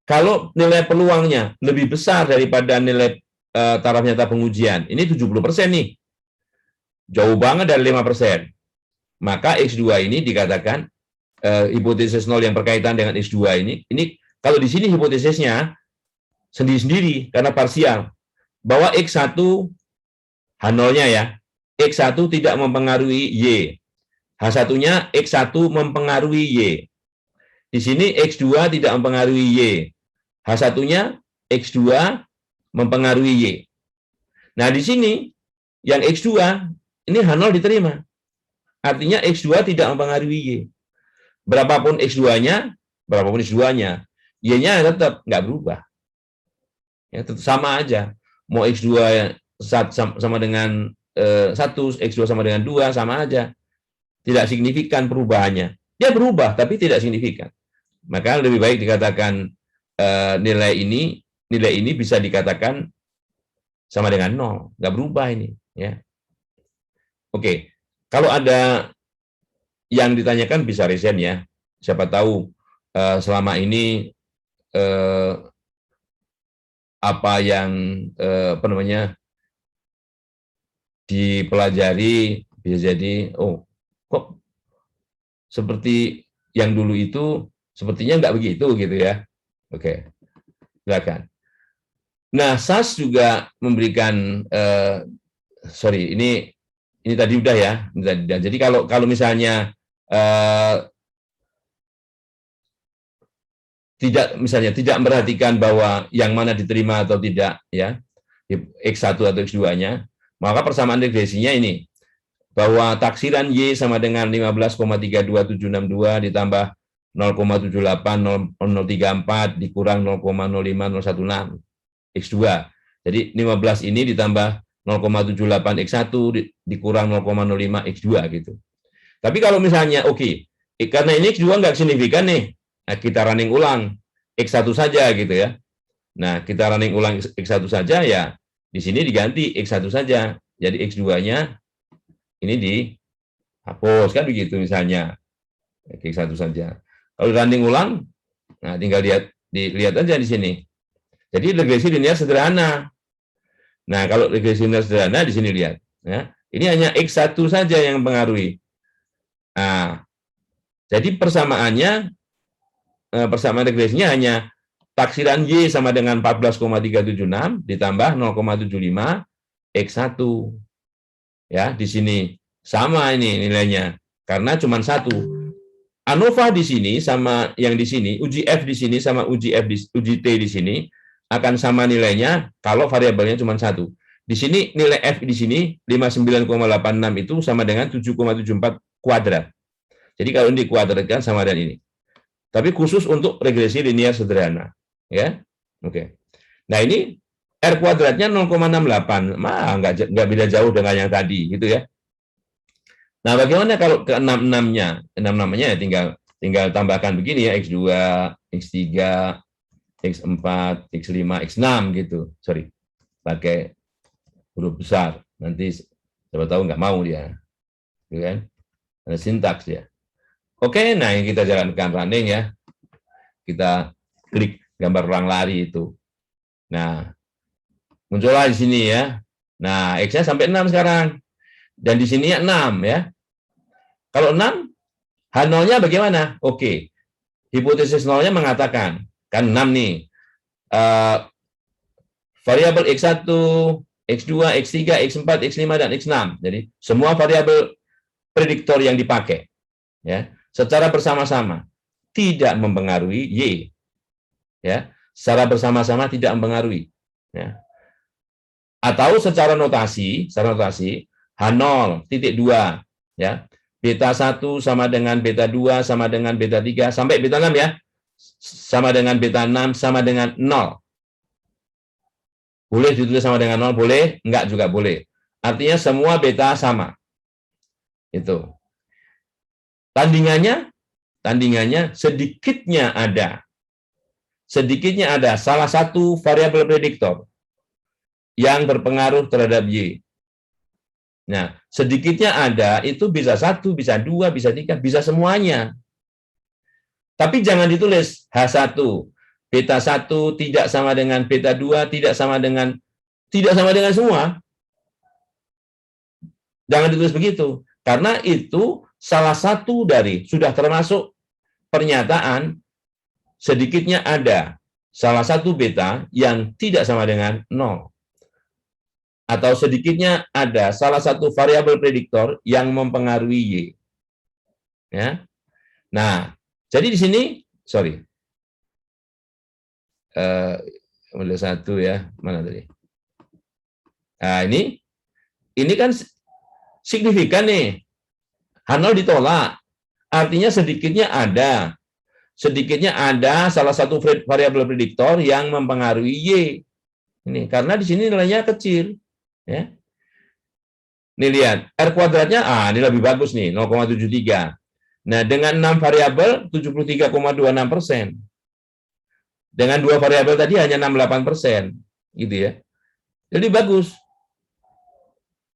Kalau nilai peluangnya lebih besar daripada nilai taraf nyata pengujian, ini 70% nih, jauh banget dari 5%, maka X2 ini dikatakan hipotesis nol yang berkaitan dengan X2 ini kalau di sini hipotesisnya sendiri-sendiri karena parsial, bahwa X1 H0-nya ya, X1 tidak mempengaruhi Y. H1-nya X1 mempengaruhi Y. Di sini X2 tidak mempengaruhi Y. H1-nya X2 mempengaruhi Y. Nah, di sini yang X2 ini H0 diterima. Artinya X2 tidak mempengaruhi Y. Berapapun X2-nya, Y-nya tetap nggak berubah. Ya, tetap sama aja. Mau X2 sama dengan 1, X2 sama dengan 2, sama aja. Tidak signifikan perubahannya. Dia berubah, tapi tidak signifikan. Maka lebih baik dikatakan nilai ini bisa dikatakan sama dengan 0. Nggak berubah ini. Ya. Oke, kalau ada yang ditanyakan bisa resign ya. Siapa tahu selama ini apa yang dipelajari bisa jadi kok seperti yang dulu itu sepertinya nggak begitu gitu ya. Oke, silakan. Nah, SAS juga memberikan ini tadi udah ya. Jadi kalau misalnya tidak memperhatikan bahwa yang mana diterima atau tidak ya, X1 atau X2-nya, maka persamaan regresinya ini bahwa taksiran Y sama dengan 15,327762 ditambah 0,78034 dikurang 0,05016 X2. Jadi 15 ini ditambah 0,78 X1 dikurang 0,05 X2 gitu. Tapi kalau misalnya karena ini X2 nggak signifikan nih, nah, kita running ulang X1 saja gitu ya. Nah, kita running ulang X1 saja ya, di sini diganti X1 saja. Jadi X2-nya ini dihapus kan begitu misalnya. X1 saja. Kalau running ulang, nah tinggal dilihat aja di sini. Jadi regresi linear sederhana. Nah, kalau regresi linear sederhana di sini lihat ya. Ini hanya X1 saja yang mempengaruhi. Nah, jadi persamaan regresinya hanya taksiran Y sama dengan 14,376 ditambah 0,75 X1. Ya, di sini sama ini nilainya karena cuma satu. ANOVA di sini sama yang di sini, uji F di sini sama uji T di sini akan sama nilainya kalau variabelnya cuma satu. Di sini nilai F di sini 59,86 itu sama dengan 7,74 kuadrat. Jadi kalau ini dikuadratkan sama dengan ini. Tapi khusus untuk regresi linear sederhana, ya. Oke. Nah, ini R kuadratnya 0,68, nggak beda jauh dengan yang tadi, gitu ya. Nah, bagaimana kalau ke 66-nya? 66-nya ya tinggal tambahkan begini ya, X2, X3, X4, X5, X6 gitu. Sorry, pakai huruf besar. Nanti siapa tahu nggak mau dia. Gitu kan? Ada sintaks ya. Oke, nah yang kita jalankan running ya. Kita klik gambar orang lari itu. Nah, muncullah di sini ya. Nah, X-nya sampai 6 sekarang. Dan di sini 6 ya. Kalau 6, H0-nya bagaimana? Oke. Hipotesis 0-nya mengatakan, kan 6 nih. Variabel X1, X2, X3, X4, X5, dan X6. Jadi, semua variabel prediktor yang dipakai. Ya, secara bersama-sama tidak mempengaruhi Y, ya, secara bersama-sama tidak mempengaruhi, ya. Atau secara notasi H0,2, ya, beta 1 sama dengan beta 2 sama dengan beta 3 sampai beta 6 ya, sama dengan beta 6 sama dengan 0. Boleh ditulis sama dengan 0, boleh, enggak juga boleh. Artinya semua beta sama. Itu. Tandingannya sedikitnya ada salah satu variabel prediktor yang berpengaruh terhadap Y. Nah, sedikitnya ada itu bisa 1, bisa 2, bisa 3, bisa semuanya. Tapi jangan ditulis H1, beta 1 tidak sama dengan beta 2, tidak sama dengan semua. Jangan ditulis begitu. Karena itu salah satu dari, sudah termasuk pernyataan sedikitnya ada salah satu beta yang tidak sama dengan 0. Atau sedikitnya ada salah satu variabel prediktor yang mempengaruhi Y. Ya. Nah, jadi di sini, sorry, model 1 ya, mana tadi? Nah, ini kan signifikan nih, H0 ditolak, artinya sedikitnya ada salah satu variabel prediktor yang mempengaruhi Y. Ini karena di sini nilainya kecil, ya. Nih lihat, R kuadratnya, ini lebih bagus nih, 0,73. Nah, dengan 6 variabel, 73,26%. Dengan 2 variabel tadi hanya 68%, gitu ya. Jadi bagus.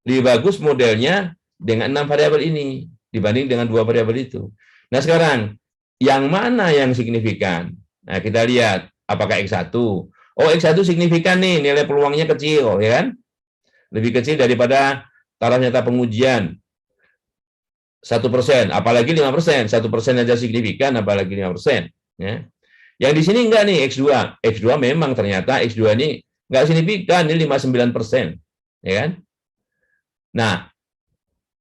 Lebih bagus modelnya dengan 6 variabel ini dibanding dengan 2 variabel itu. Nah, sekarang yang mana yang signifikan? Nah, kita lihat apakah X1. Oh, X1 signifikan nih, nilai peluangnya kecil, ya kan? Lebih kecil daripada taraf nyata pengujian. 1%, apalagi 5%. 1% aja signifikan, apalagi 5%. Ya. Yang di sini enggak nih, X2. X2 memang ternyata X2 ini enggak signifikan, ini 59%. Ya kan? Nah,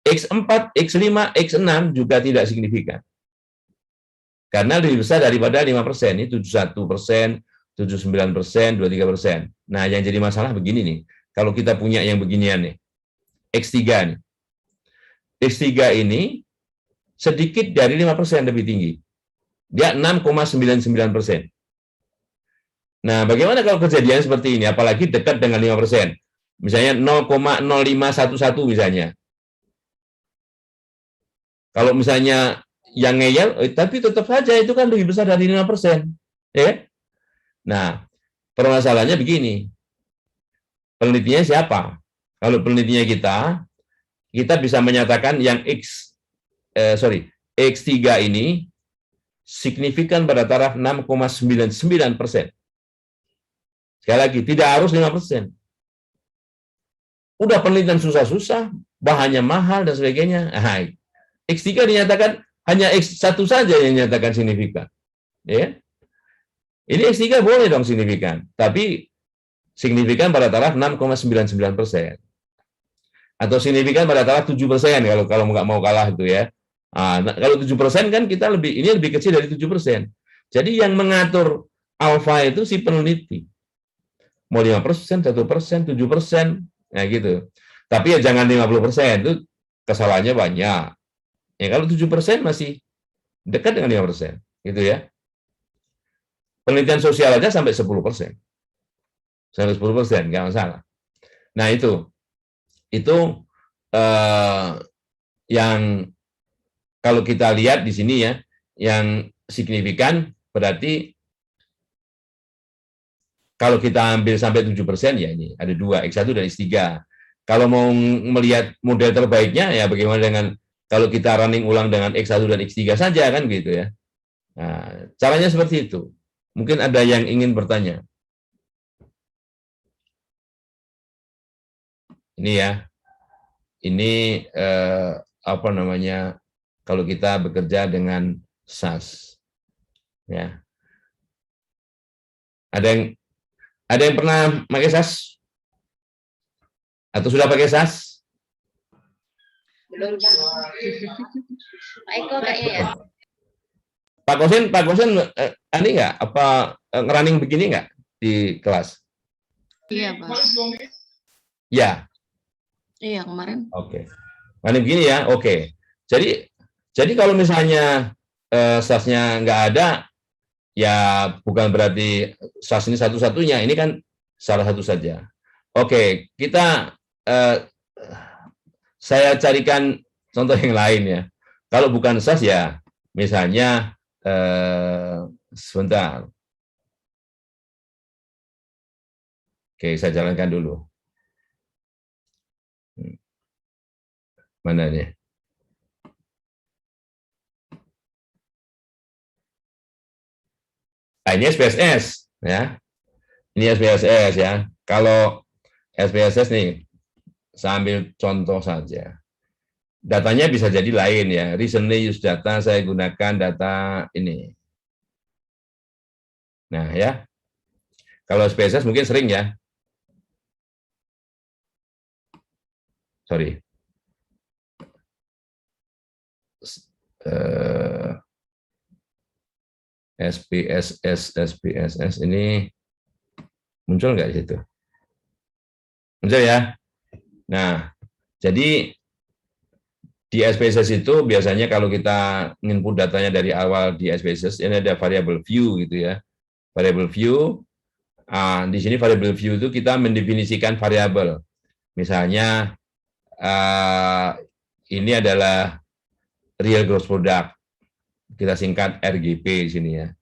X4, X5, X6 juga tidak signifikan. Karena lebih besar daripada 5%, ini 71%, 79%, 23%. Nah, yang jadi masalah begini nih, kalau kita punya yang beginian nih, X3 nih. X3 ini sedikit dari 5% lebih tinggi. Dia 6,99%. Nah, bagaimana kalau kejadian seperti ini, apalagi dekat dengan 5%? Misalnya 0,0511 misalnya. Kalau misalnya yang ngeyel, tapi tetap saja itu kan lebih besar dari 5%. Ya? Nah, permasalahannya begini. Penelitinya siapa? Kalau penelitinya kita bisa menyatakan yang X3 ini signifikan pada taraf 6,99%. Sekali lagi, tidak harus 5%. Udah penelitian susah-susah, bahannya mahal, dan sebagainya. Nah, X3 dinyatakan hanya X1 saja yang dinyatakan signifikan. Ya. Ini X3 boleh dong signifikan, tapi signifikan pada taraf 6,99%. Atau signifikan pada taraf 7% kalau nggak mau kalah itu ya. Nah, kalau 7% kan kita ini lebih kecil dari 7%. Jadi yang mengatur alfa itu si peneliti. Mau 5%, 1%, 7%, nah gitu. Tapi ya jangan 50%, itu kesalahannya banyak. Ya kalau 7% masih dekat dengan 5%, gitu ya. Penelitian sosial aja sampai 10%. Sampai 10%, nggak masalah. Nah, itu yang kalau kita lihat di sini ya, yang signifikan berarti kalau kita ambil sampai 7%, ya ini ada 2, X1 dan X3. Kalau mau melihat model terbaiknya, ya bagaimana dengan kalau kita running ulang dengan X1 dan X3 saja, kan gitu ya. Nah, caranya seperti itu. Mungkin ada yang ingin bertanya. Ini ya, ini apa namanya, kalau kita bekerja dengan SAS. Ya. Ada yang pernah pakai SAS? Atau sudah pakai SAS? Belum. Pak Eko kayaknya ya. Pak Kosen, ini nggak apa ngerunning begini nggak di kelas? Iya, Pak. Ya. Iya, kemarin. Oke. Running begini ya, oke. Jadi kalau misalnya SAS-nya nggak ada, ya bukan berarti SAS ini satu-satunya. Ini kan salah satu saja. Oke, saya carikan contoh yang lain ya. Kalau bukan SAS ya, misalnya sebentar. Oke, saya jalankan dulu. Mana nih? Nah, ini SPSS ya. Ini SPSS ya. Kalau SPSS nih, saya ambil contoh saja. Datanya bisa jadi lain ya. Recently used data, saya gunakan data ini. Nah ya, kalau SPSS mungkin sering ya. Sorry. SPSS ini muncul nggak di situ? Muncul ya. Nah, jadi di SPSS itu biasanya kalau kita input datanya dari awal di SPSS, ini ada variable view gitu ya. Variable view, di sini variable view itu kita mendefinisikan variabel. Misalnya, ini adalah real gross product. Kita singkat RGP di sini ya.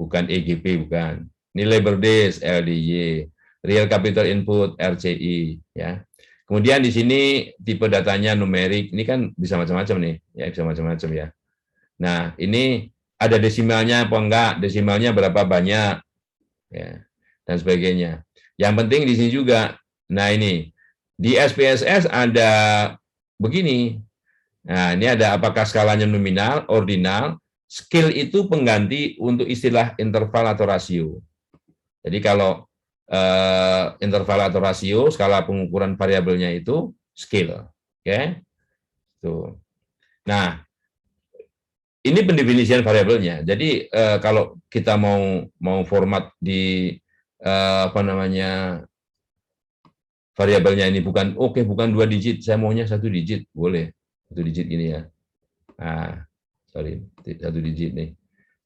Bukan EGP, bukan. Ini labor days, LDY. Real capital input, RCI. Ya. Kemudian di sini tipe datanya numerik, ini kan bisa macam-macam nih, ya bisa macam-macam ya. Nah, ini ada desimalnya apa enggak, desimalnya berapa banyak, ya, dan sebagainya. Yang penting di sini juga, nah ini di SPSS ada begini. Nah, ini ada apakah skalanya nominal, ordinal, skill itu pengganti untuk istilah interval atau rasio. Jadi kalau interval atau rasio, skala pengukuran variabelnya itu scale. Oke. Tuh. Nah, ini pendefinisian variabelnya. Jadi kalau kita mau format di apa namanya variabelnya ini bukan bukan 2 digit, saya maunya 1 digit, boleh 1 digit ini ya. Nah, sorry, 1 digit nih.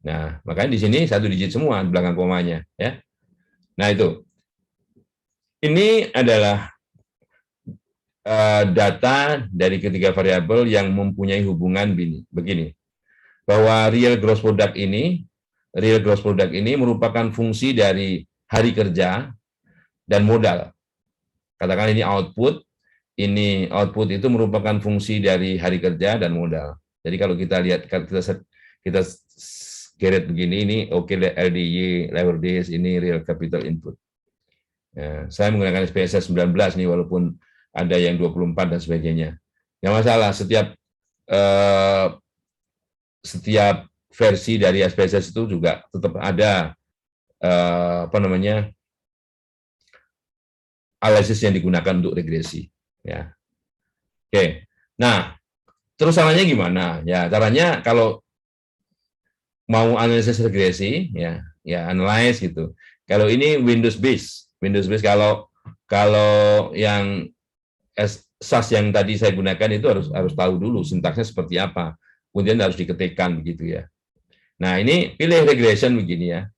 Nah, makanya di sini 1 digit semua di belakang komanya ya. Nah, itu. Ini adalah data dari ketiga variabel yang mempunyai hubungan begini, bahwa real gross product ini merupakan fungsi dari hari kerja dan modal. Katakan ini output itu merupakan fungsi dari hari kerja dan modal. Jadi kalau kita lihat, kita geret begini, ini LDY, labor days, ini real capital input. Ya, saya menggunakan SPSS 19 nih, walaupun ada yang 24 dan sebagainya. Nggak masalah, setiap versi dari SPSS itu juga tetap ada analisis yang digunakan untuk regresi. Ya. Oke. Nah, terus caranya gimana? Ya, caranya kalau mau analisis regresi, ya analyze gitu. Kalau ini Windows based kalau yang SAS yang tadi saya gunakan itu harus tahu dulu sintaksnya seperti apa, kemudian harus diketikkan begitu ya. Nah, ini pilih regression begini ya,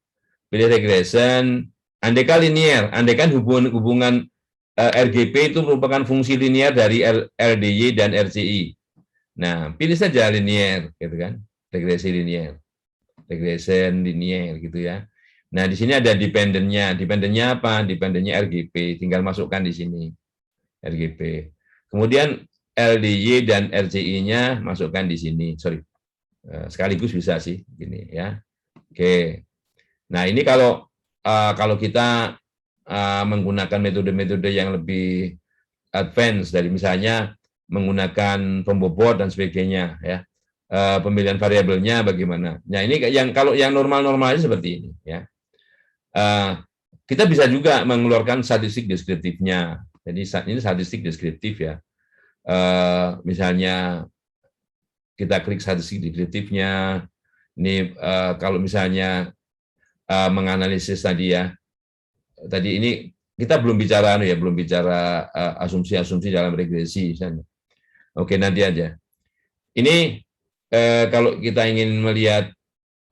pilih regression, andaikan linear, andaikan hubungan RGP itu merupakan fungsi linear dari LDY dan RCI. Nah, pilih saja linear, gitu kan, regresi linear, regression linear gitu ya. Nah, di sini ada dependennya. Dependennya apa? Dependennya RGP. Tinggal masukkan di sini. RGP. Kemudian LDY dan RCI-nya masukkan di sini. Sorry. Sekaligus bisa sih. Gini ya. Oke. Nah, ini kalau kita menggunakan metode-metode yang lebih advance, dari misalnya menggunakan pembobot dan sebagainya ya. Pemilihan variabelnya bagaimana. Nah, ini kalau yang normal-normal seperti ini ya. Kita bisa juga mengeluarkan statistik deskriptifnya. Jadi ini statistik deskriptif ya. Misalnya kita klik statistik deskriptifnya. Ini kalau misalnya menganalisis tadi ya. Tadi ini kita belum bicara asumsi-asumsi dalam regresi misalnya. Oke, nanti aja. Ini kalau kita ingin melihat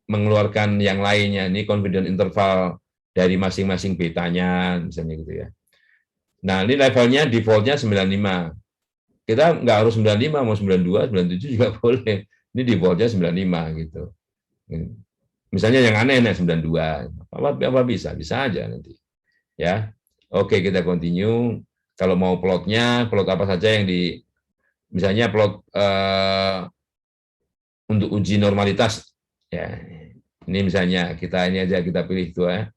mengeluarkan yang lainnya, ini confidence interval dari masing-masing betanya, misalnya gitu ya. Nah, ini levelnya defaultnya 95. Kita nggak harus 95, mau 92, 97 juga boleh. Ini defaultnya 95 gitu. Misalnya yang aneh 92, apa bisa aja nanti. Ya, oke, kita continue. Kalau mau plotnya, plot apa saja yang misalnya plot untuk uji normalitas. Ya, ini misalnya ini aja kita pilih itu ya.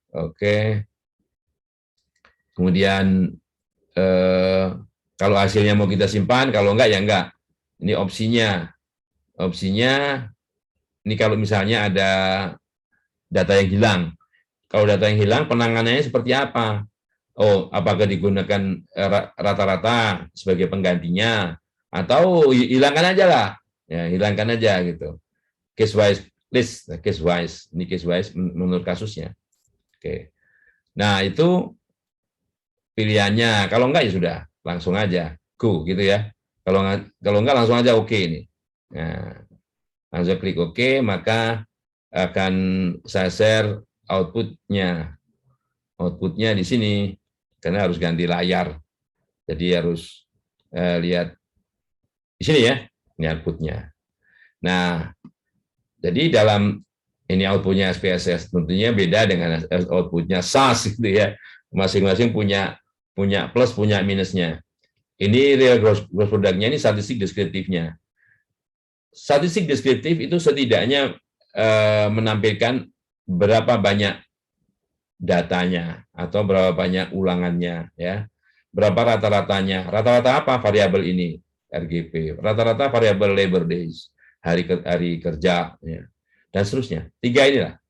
Oke. Kemudian kalau hasilnya mau kita simpan, kalau enggak ya enggak. Ini opsinya. Opsinya ini kalau misalnya ada data yang hilang. Kalau data yang hilang, penanganannya seperti apa? Oh, apakah digunakan rata-rata sebagai penggantinya, atau hilangkan aja lah. Ya, hilangkan aja gitu. Case wise list, case wise. Ini case wise menurut kasusnya. Oke. Nah, itu pilihannya. Kalau enggak ya sudah, langsung aja go gitu ya. Kalau enggak langsung aja oke ini. Nah, langsung klik oke, maka akan saya share outputnya. Outputnya di sini, karena harus ganti layar. Jadi harus lihat di sini ya, ini outputnya. Nah, jadi dalam ini outputnya SPSS tentunya beda dengan outputnya SAS gitu ya. Masing-masing punya plus, punya minusnya. Ini real gross product-nya, ini statistik deskriptifnya. Statistik deskriptif itu setidaknya menampilkan berapa banyak datanya atau berapa banyak ulangannya ya. Berapa rata-ratanya? Rata-rata apa variabel ini? RGP. Rata-rata variabel labor days, hari kerja ya. Dan seterusnya. 3 inilah.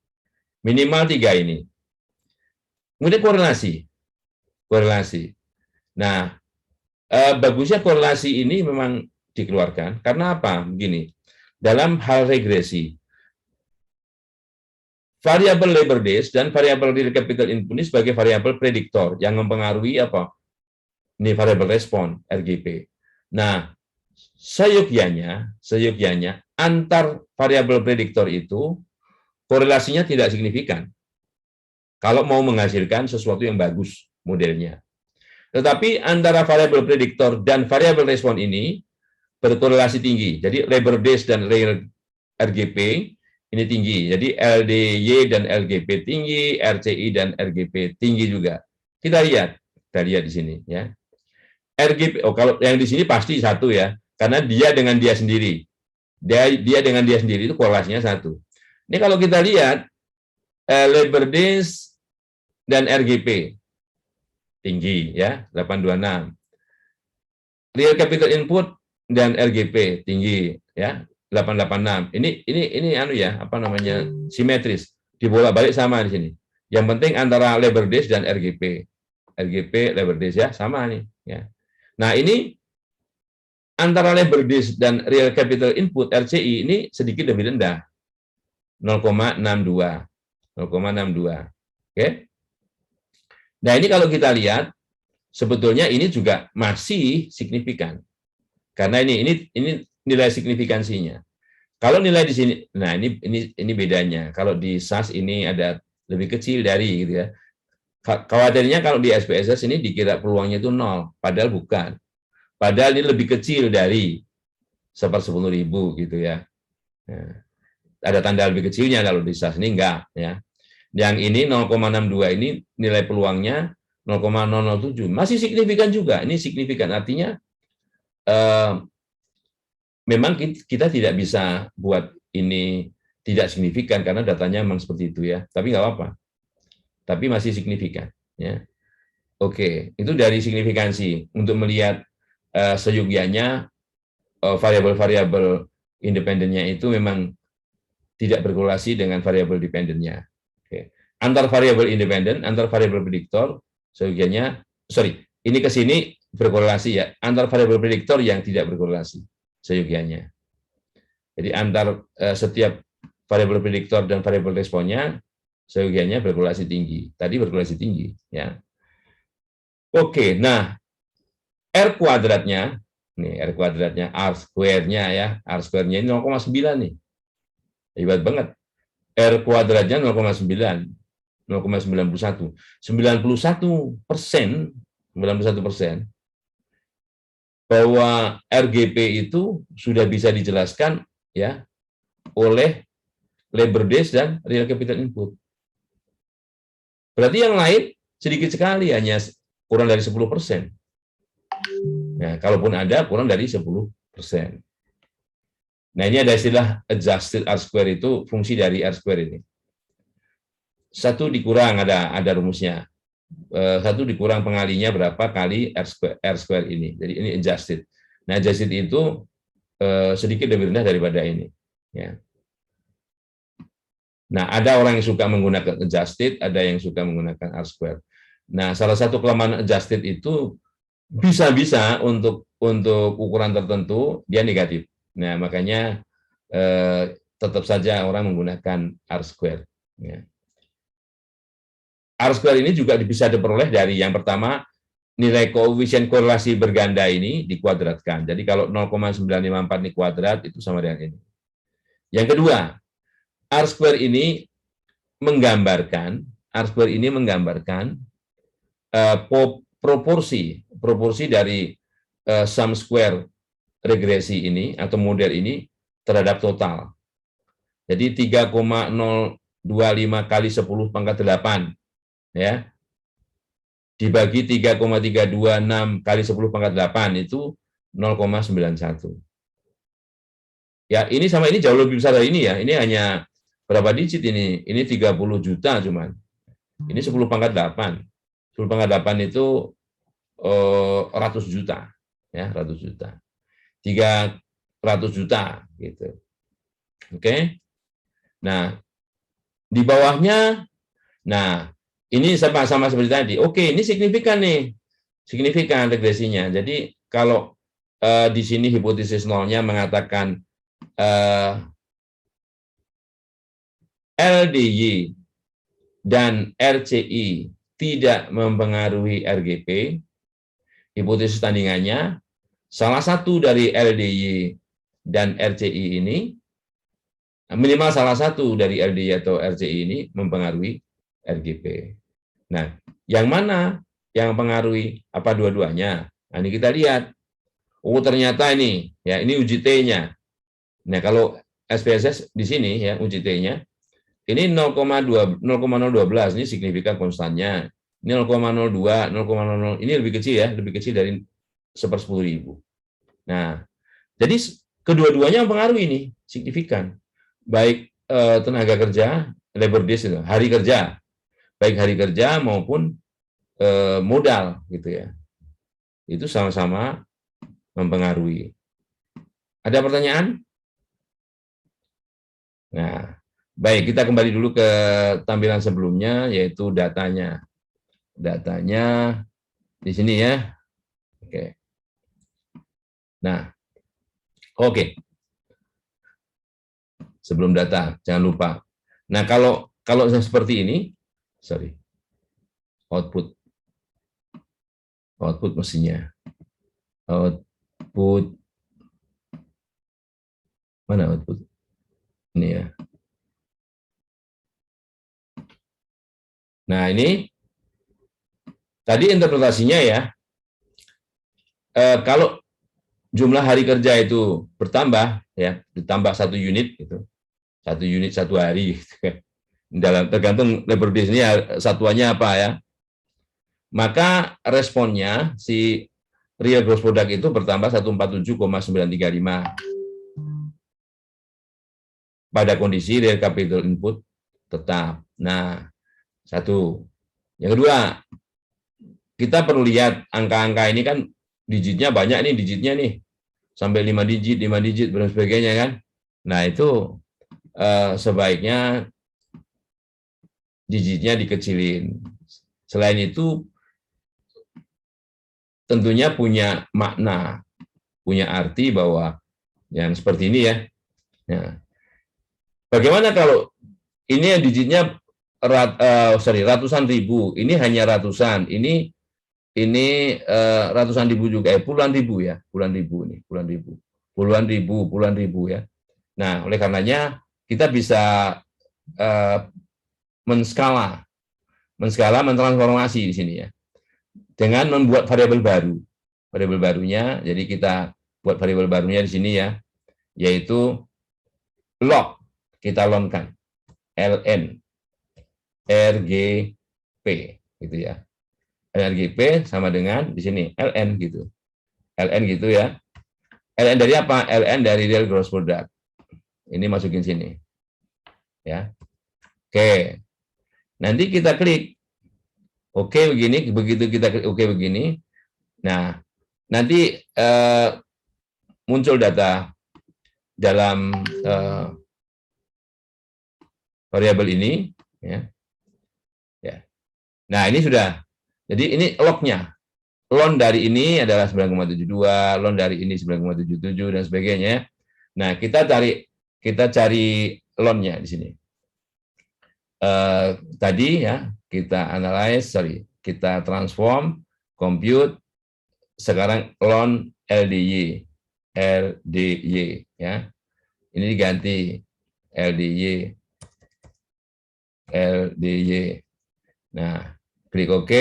Minimal 3 ini. Kemudian korelasi. Korelasi. Nah, bagusnya korelasi ini memang dikeluarkan karena apa? Begini. Dalam hal regresi, variabel labor days dan variabel real capital input ini sebagai variabel prediktor yang mempengaruhi apa? Ini variabel respon RGP. Nah, seyogyanya antar variabel prediktor itu korelasinya tidak signifikan. Kalau mau menghasilkan sesuatu yang bagus modelnya. Tetapi antara variabel prediktor dan variabel respon ini berkorelasi tinggi. Jadi labor days dan real RGP ini tinggi. Jadi LDY dan LGP tinggi, RCI dan RGP tinggi juga. Kita lihat di sini ya. RGP, kalau yang di sini pasti 1 ya, karena dia dengan dia sendiri. Dia dengan dia sendiri itu korelasinya 1. Ini kalau kita lihat labor days dan RGP tinggi ya, 826. Real capital input dan RGP tinggi ya, 886. Ini anu ya, apa namanya? Simetris. Dibolak-balik sama di sini. Yang penting antara labor days dan RGP. RGP labor days ya, sama nih ya. Nah, ini antara labor days dan real capital input RCI ini sedikit lebih rendah. 0,62. 0,62. Oke. Nah, ini kalau kita lihat sebetulnya ini juga masih signifikan. Karena ini nilai signifikansinya. Kalau nilai di sini, nah ini bedanya. Kalau di SAS ini ada lebih kecil dari gitu ya. Khawatirnya kalau di SPSS ini dikira peluangnya itu 0, padahal bukan. Padahal ini lebih kecil dari 1/10.000 gitu ya. Nah, ada tanda lebih kecilnya kalau di SAS ini enggak ya. Yang ini 0,62 ini nilai peluangnya 0,007. Masih signifikan juga. Ini signifikan artinya memang kita tidak bisa buat ini tidak signifikan karena datanya memang seperti itu ya. Tapi nggak apa-apa. Tapi masih signifikan ya. Oke, itu dari signifikansi untuk melihat seyogyanya variabel-variabel independennya itu memang tidak berkorelasi dengan variabel dependennya. Oke. Antar variabel independen, antar variabel prediktor, seyogyanya, ini ke sini berkorelasi ya, antar variabel prediktor yang tidak berkorelasi seyogyanya. Jadi antar setiap variabel prediktor dan variabel responnya seyogyanya berkorelasi tinggi. Tadi berkorelasi tinggi ya. Oke, nah R kuadratnya, nih R kuadratnya, R square-nya ya, R square-nya ini 0,9 nih. Hebat banget. R kuadratnya 0,9, 0,91. 91% bahwa RGP itu sudah bisa dijelaskan ya oleh labor days dan real capital input. Berarti yang lain sedikit sekali, hanya kurang dari 10%. Nah, kalaupun ada kurang dari 10%. Nah, ini ada istilah adjusted R-square, itu fungsi dari R-square ini. 1 dikurang, ada rumusnya. 1 dikurang pengalinya berapa kali R-square ini. Jadi ini adjusted. Nah, adjusted itu sedikit lebih rendah daripada ini. Ya. Nah, ada orang yang suka menggunakan adjusted, ada yang suka menggunakan R-square. Nah, salah satu kelemahan adjusted itu bisa-bisa untuk ukuran tertentu dia negatif. Nah, makanya tetap saja orang menggunakan R-square. Ya. R-square ini juga bisa diperoleh dari yang pertama, nilai koefisien korelasi berganda ini dikuadratkan. Jadi kalau 0,954 ini kuadrat, itu sama dengan ini. Yang kedua, R-square ini menggambarkan proporsi dari sum square regresi ini atau model ini terhadap total. Jadi 3,025 kali 10 pangkat 8 ya dibagi 3,326 kali 10 pangkat 8 itu 0,91. Ya, ini sama ini jauh lebih besar dari ini ya. Ini hanya berapa digit ini? Ini 30 juta cuman. Ini 10 pangkat 8. 10 pangkat 8 itu ratus juta. Ya, ratus juta. 300 juta gitu. Oke. Nah, di bawahnya nah, ini sama seperti tadi. Oke, ini signifikan nih. Signifikan regresinya. Jadi kalau di sini hipotesis nolnya mengatakan LDY dan RCI tidak mempengaruhi RGP, hipotesis tandingannya, salah satu dari LDY dan RCI ini, minimal salah satu dari LDY atau RCI ini mempengaruhi RGP. Nah, yang mana yang mempengaruhi? Apa dua-duanya? Nah, ini kita lihat. Oh, ternyata ini, ya ini UJT-nya. Nah, kalau SPSS di sini ya UJT-nya ini 0,012 ini signifikan konstannya. Ini 0,02, 0,00 ini lebih kecil ya, lebih kecil dari 1/10.000. Nah, jadi kedua-duanya mempengaruhi ini signifikan. Baik tenaga kerja, labor days itu, hari kerja, baik hari kerja maupun modal gitu ya. Itu sama-sama mempengaruhi. Ada pertanyaan? Nah, baik, kita kembali dulu ke tampilan sebelumnya, yaitu datanya. Datanya di sini ya. Oke. Nah, oke. Sebelum data, jangan lupa. Nah, kalau seperti ini, sorry, output mestinya. Output, mana output? Ini ya. Nah, ini tadi interpretasinya ya, kalau jumlah hari kerja itu bertambah, ya ditambah 1 unit, gitu, 1 unit 1 hari, gitu. Dalam tergantung labor days ini satuannya apa ya, maka responnya si real gross product itu bertambah 147,935 pada kondisi real capital input tetap. Nah, satu. Yang kedua, kita perlu lihat angka-angka ini kan digitnya banyak nih, digitnya nih. Sampai 5 digit, dan sebagainya kan. Nah, itu sebaiknya digitnya dikecilin. Selain itu, tentunya punya makna, punya arti bahwa yang seperti ini ya. Nah, bagaimana kalau ini yang digitnya ratusan ribu, ini hanya ratusan, ini ratusan ribu juga, puluhan ribu ya, puluhan ribu ya. Nah, oleh karenanya kita bisa mentransformasi di sini ya, dengan membuat variabel baru. Variabel barunya, jadi kita buat variabel barunya di sini ya, yaitu log, kita logkan ln RGP gitu ya. RGP sama dengan di sini ln gitu. ln gitu ya. ln dari apa? ln dari real gross product. Ini masukin sini. Ya. Oke. Nanti kita klik oke begini, begitu kita klik oke begini. Nah, nanti muncul data dalam variabel ini ya. Ya. Nah, ini sudah. Jadi ini lognya. Lon dari ini adalah 9,72, lon dari ini 9,77 dan sebagainya. Nah, kita cari loan-nya di sini. Tadi ya kita kita transform, compute, sekarang loan LDY ya. Ini diganti LDY. Nah, klik OK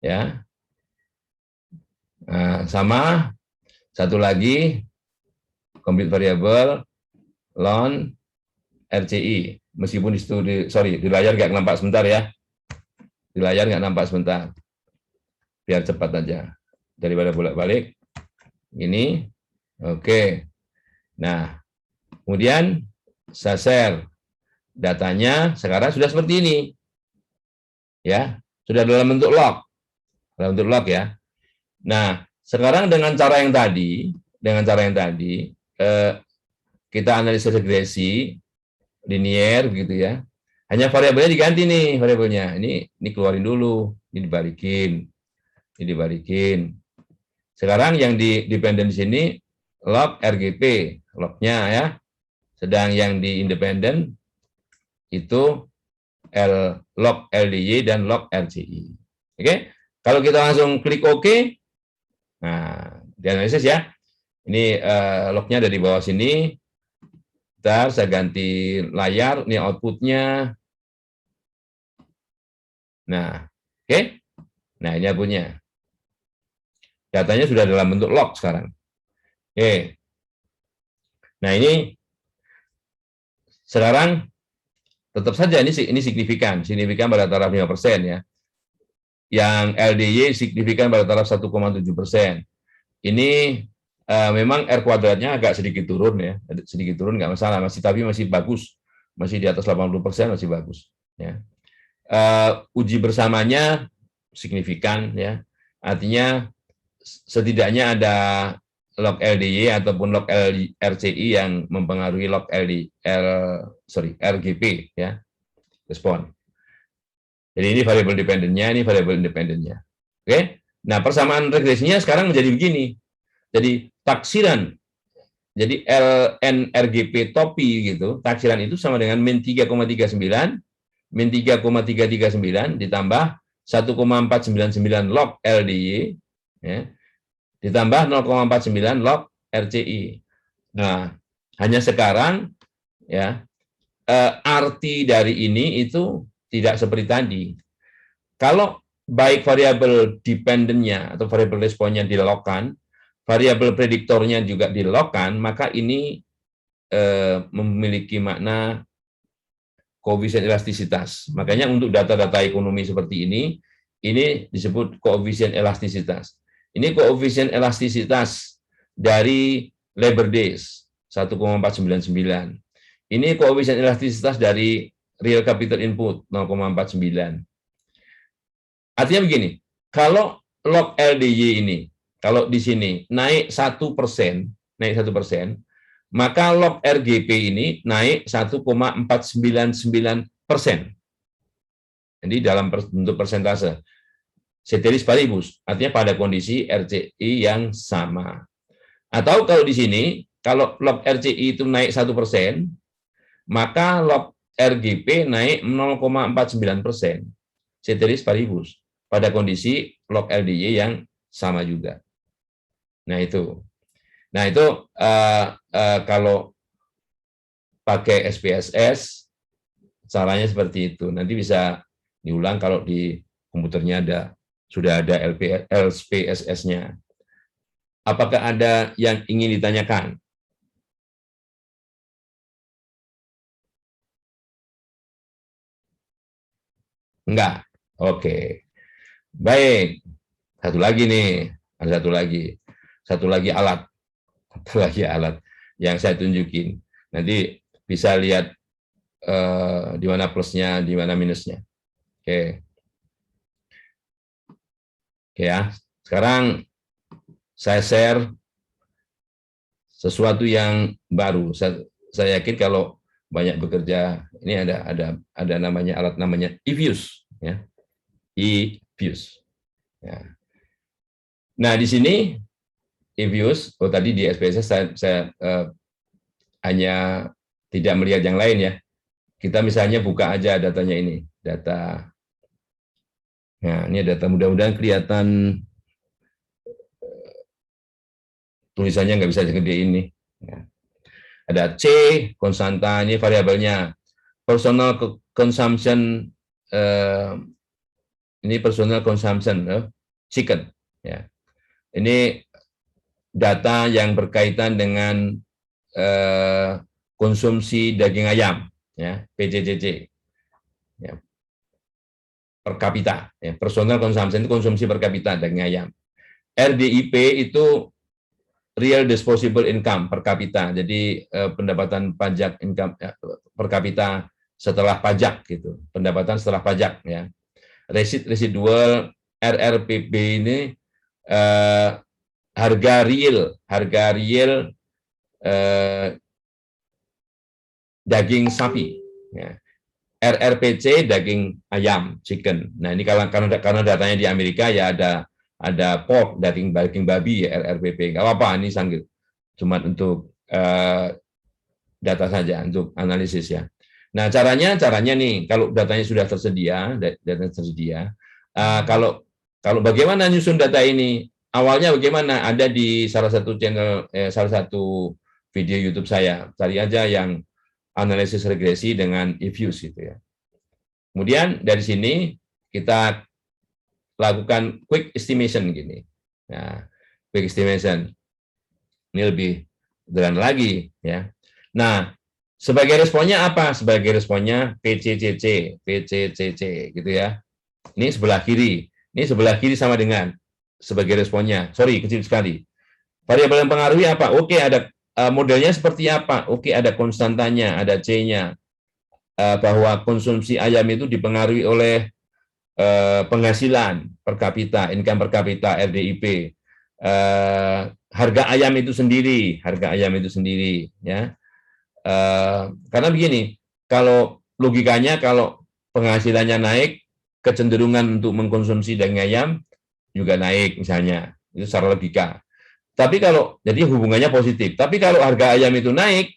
ya. Nah, sama satu lagi compute variable loan RCI. Meskipun di layar nggak nampak sebentar ya. Di layar nggak nampak sebentar. Biar cepat aja. Daripada bolak-balik. Ini. Oke. Nah, kemudian saya share datanya sekarang sudah seperti ini. Ya, sudah dalam bentuk log. Dalam bentuk log ya. Nah, sekarang dengan cara yang tadi, kita analisis regresi linear gitu ya. Hanya variabelnya diganti nih, variabelnya. Ini keluarin dulu, ini dibalikin. Sekarang yang di dependent sini log RGP, lognya ya. Sedang yang di independent itu log LDY dan log RCI. Oke? Kalau kita langsung klik OK, nah, dianalisis ya. Ini lognya ada di bawah sini. Bentar, saya ganti layar, ini outputnya. Nah, oke. Nah, ini outputnya. Datanya sudah dalam bentuk log sekarang. Oke. Nah, ini sekarang tetap saja ini signifikan pada taraf 5% ya. Yang LDY signifikan pada taraf 1,7%. Ini memang R kuadratnya agak sedikit turun ya, nggak masalah, tapi masih bagus, masih di atas 80%, masih bagus. Ya. Uji bersamanya signifikan ya, artinya setidaknya ada log LDY ataupun log RCI yang mempengaruhi log RGP ya, respon. Jadi ini variabel dependennya, ini variabel independennya. Oke. Nah, persamaan regresinya sekarang menjadi begini. Jadi taksiran, jadi LNRGP topi gitu, taksiran itu sama dengan min 3,39, min 3,339 ditambah 1,499 log LDY, ya, ditambah 0,49 log RCI. Nah, hanya sekarang ya arti dari ini itu tidak seperti tadi. Kalau baik variabel dependennya atau variabel responnya dilogkan, variabel prediktornya juga dilogkan, maka ini memiliki makna koefisien elastisitas. Makanya untuk data-data ekonomi seperti ini disebut koefisien elastisitas. Ini koefisien elastisitas dari labor days 1,499. Ini koefisien elastisitas dari real capital input 0,49. Artinya begini, kalau log LDY ini, kalau di sini naik 1%, maka log RGP ini naik 1,499%. Jadi dalam bentuk persentase. Ceteris paribus, artinya pada kondisi RCI yang sama. Atau kalau di sini, kalau log RCI itu naik 1%, maka log RGP naik 0,49%. Ceteris paribus, pada kondisi log LDY yang sama juga. Nah itu kalau pakai SPSS caranya seperti itu. Nanti bisa diulang kalau di komputernya sudah ada SPSS-nya. Apakah ada yang ingin ditanyakan? Enggak. Oke. Baik. Satu lagi nih. Ada satu lagi alat yang saya tunjukin. Nanti bisa lihat di mana plusnya, di mana minusnya. Oke. Oke ya. Sekarang saya share sesuatu yang baru. Saya yakin kalau banyak bekerja, ini ada namanya alat namanya eViews ya. eViews. Ya. Nah, di sini Evius, tadi di SPSS saya hanya tidak melihat yang lain ya. Kita misalnya buka aja datanya ini, data. Nah, ini data, mudah-mudahan kelihatan tulisannya nggak bisa segede ini. Ya. Ada C, konstanta, ini variabelnya. Personal consumption, ini personal consumption, chicken. Ya. Ini data yang berkaitan dengan konsumsi daging ayam, ya, PCCC, ya, per kapita, ya, personal consumption itu konsumsi per kapita daging ayam. RDIP itu real disposable income per kapita, jadi pendapatan pajak income per kapita setelah pajak gitu, pendapatan setelah pajak ya. Residual RRPB ini harga real daging sapi, ya. RRPC daging ayam, chicken. Nah ini karena datanya di Amerika ya ada pork daging babi ya RRPP. Gak apa-apa ini sanggil, cuma untuk data saja untuk analisis ya. Nah caranya nih kalau datanya sudah tersedia, kalau bagaimana nyusun data ini? Awalnya bagaimana? Ada di salah satu channel, salah satu video YouTube saya. Cari aja yang analisis regresi dengan Evius gitu ya. Kemudian dari sini kita lakukan quick estimation gini. Nah, quick estimation ini lebih sederhana lagi ya. Nah, sebagai responnya apa? Sebagai responnya PCCC gitu ya. Ini sebelah kiri. Ini sebelah kiri sama dengan sebagai responnya. Sorry, kecil sekali. Variabel yang pengaruhi apa? Oke, ada modelnya seperti apa? Oke, ada konstantanya, ada C-nya. Bahwa konsumsi ayam itu dipengaruhi oleh penghasilan per kapita, income per kapita, RDIP. Harga ayam itu sendiri, ya. Karena begini, kalau logikanya kalau penghasilannya naik, kecenderungan untuk mengkonsumsi daging ayam juga naik misalnya, itu secara logika. Tapi kalau, jadi hubungannya positif. Tapi kalau harga ayam itu naik,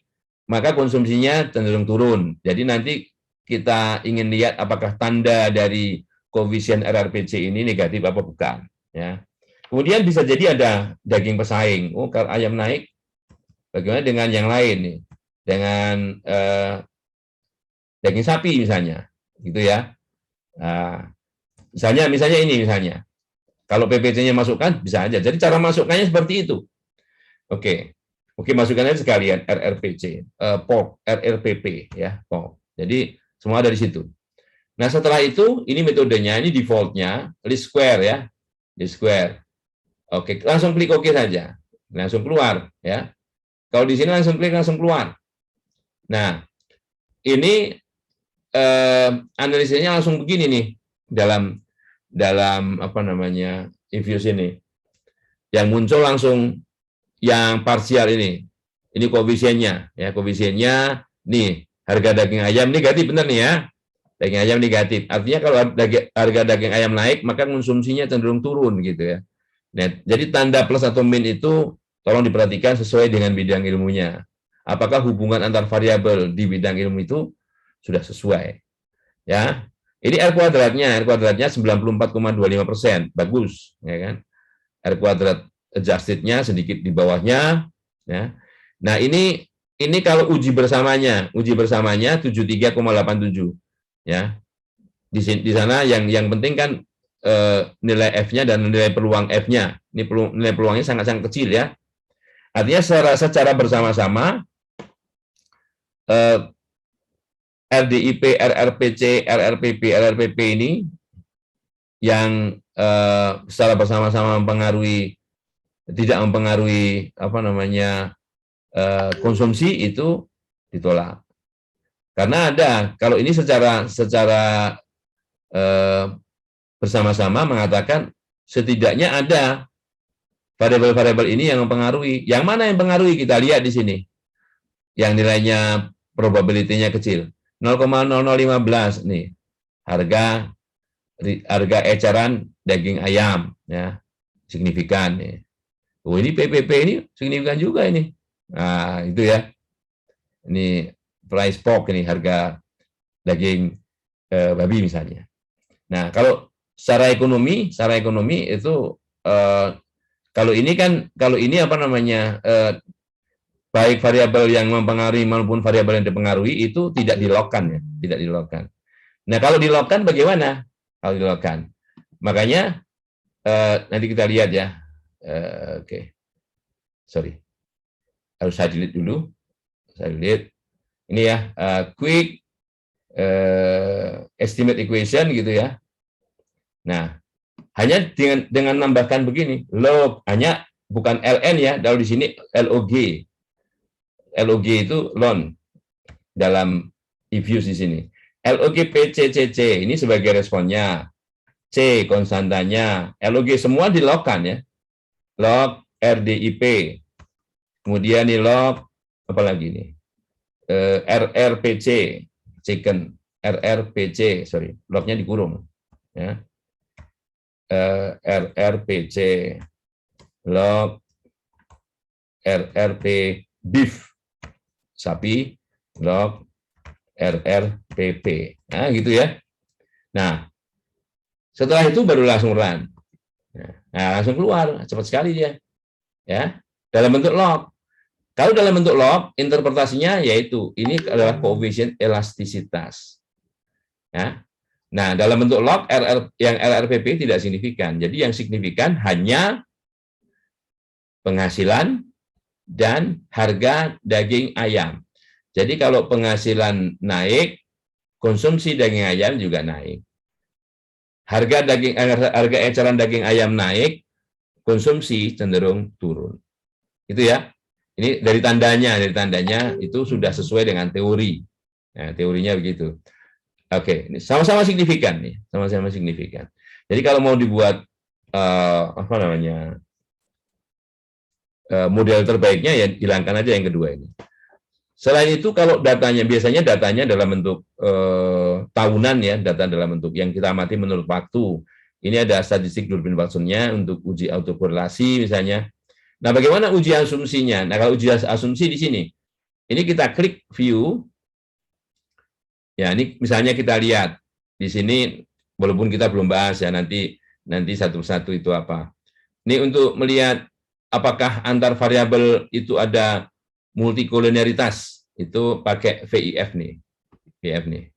maka konsumsinya cenderung turun. Jadi nanti kita ingin lihat apakah tanda dari koefisien RRPC ini negatif apa bukan. Ya. Kemudian bisa jadi ada daging pesaing. Oh, kalau ayam naik, bagaimana dengan yang lain nih? Dengan daging sapi misalnya, gitu ya. Nah, misalnya ini misalnya. Kalau PPC-nya masukkan, bisa aja. Jadi cara masukkannya seperti itu. Oke, masukkan aja sekalian RRPC, POP, RRPP, ya, POP. Jadi semua ada di situ. Nah setelah itu, ini metodenya, ini default-nya, list square ya, list square. Oke, langsung klik OK saja, langsung keluar ya. Kalau di sini langsung klik, langsung keluar. Nah, ini analisisnya langsung begini nih dalam apa namanya Evius ini, yang muncul langsung yang parsial ini koefisiennya ya, koefisiennya nih harga daging ayam negatif, benar nih ya, daging ayam negatif, artinya kalau harga daging ayam naik maka konsumsinya cenderung turun gitu ya. Nah, jadi tanda plus atau min itu tolong diperhatikan sesuai dengan bidang ilmunya, apakah hubungan antar variabel di bidang ilmu itu sudah sesuai ya. Ini R kuadratnya 94,25%, bagus, ya kan? R kuadrat adjusted-nya sedikit di bawahnya, ya. Nah ini kalau uji bersamanya 73,87, ya. Di sana yang penting kan nilai F-nya dan nilai peluang F-nya. Ini nilai peluangnya sangat-sangat kecil ya. Artinya secara bersama-sama RDIP, RRPC, RRPP, RRPP ini yang secara bersama-sama tidak mempengaruhi apa namanya konsumsi itu ditolak. Karena kalau ini secara bersama-sama mengatakan setidaknya ada variabel-variabel ini yang mempengaruhi. Yang mana yang mempengaruhi? Kita lihat di sini. Yang nilainya probability-nya kecil. 0,0015 nih harga eceran daging ayam ya, signifikan nih. Oh, ini PPP ini signifikan juga ini. Nah, itu ya. Ini price pork ini, harga daging babi misalnya. Nah, kalau secara ekonomi itu kalau ini apa namanya, baik variabel yang mempengaruhi maupun variabel yang dipengaruhi itu tidak di-lock-kan ya, tidak di-lock-kan. Nah, kalau di-lock-kan bagaimana? Kalau di-lock-kan, makanya nanti kita lihat ya. Oke. Sorry, harus saya delete dulu. Saya delete. Ini ya, quick estimate equation gitu ya. Nah, hanya dengan menambahkan begini, log, hanya bukan ln ya, kalau di sini log. Log itu loan dalam e-views di sini. Log PCCC ini sebagai responnya, C konstantanya, log semua dilogkan ya. Log RDIP, kemudian nih log apa lagi nih? RRPC, second RRPC, sorry, lognya dikurung ya. RRPC, log RRP beef, sapi, log RRPP. Nah, gitu ya. Nah, setelah itu baru langsung run. Nah, langsung keluar, cepat sekali dia. Ya, dalam bentuk log. Kalau dalam bentuk log, interpretasinya yaitu ini adalah koefisien elastisitas. Ya. Nah, dalam bentuk log yang LRPP tidak signifikan. Jadi yang signifikan hanya penghasilan dan harga daging ayam. Jadi kalau penghasilan naik, konsumsi daging ayam juga naik. Harga eceran daging ayam naik, konsumsi cenderung turun. Itu ya. Ini dari tandanya itu sudah sesuai dengan teori. Nah, teorinya begitu. Oke, ini sama-sama signifikan nih, sama-sama signifikan. Jadi kalau mau dibuat apa namanya, model terbaiknya ya hilangkan aja yang kedua ini. Selain itu kalau biasanya datanya dalam bentuk tahunan ya, data dalam bentuk yang kita amati menurut waktu. Ini ada statistik Durbin Watsonnya untuk uji autokorelasi misalnya. Nah, bagaimana uji asumsinya? Nah, kalau uji asumsi di sini, ini kita klik view. Ya, ini misalnya kita lihat di sini, walaupun kita belum bahas ya, nanti satu-satu itu apa. Ini untuk melihat apakah antar variabel itu ada multikolonialitas, itu pakai VIF nih. VIF nih.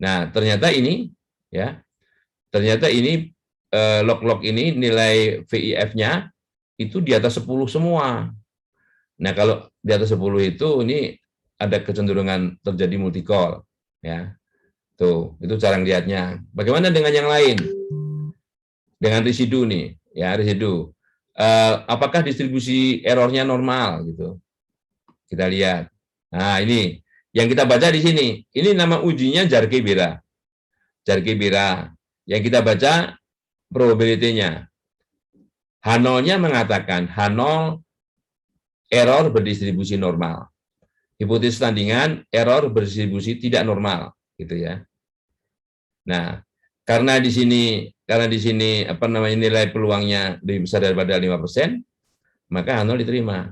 Nah, ternyata ini ya, log-log ini nilai VIF-nya itu di atas 10 semua. Nah, kalau di atas 10 itu ini ada kecenderungan terjadi multicol ya. Tuh, itu cara lihatnya. Bagaimana dengan yang lain? Dengan residu nih, ya residu. Apakah distribusi errornya normal gitu? Kita lihat. Nah, ini yang kita baca di sini. Ini nama ujinya Jarque-Bera. Jarque-Bera. Yang kita baca probability-nya. H0-nya mengatakan H0 error berdistribusi normal. Hipotesis tandingan error berdistribusi tidak normal, gitu ya. Nah, karena di sini apa namanya nilai peluangnya lebih besar daripada 5%, maka H0 diterima.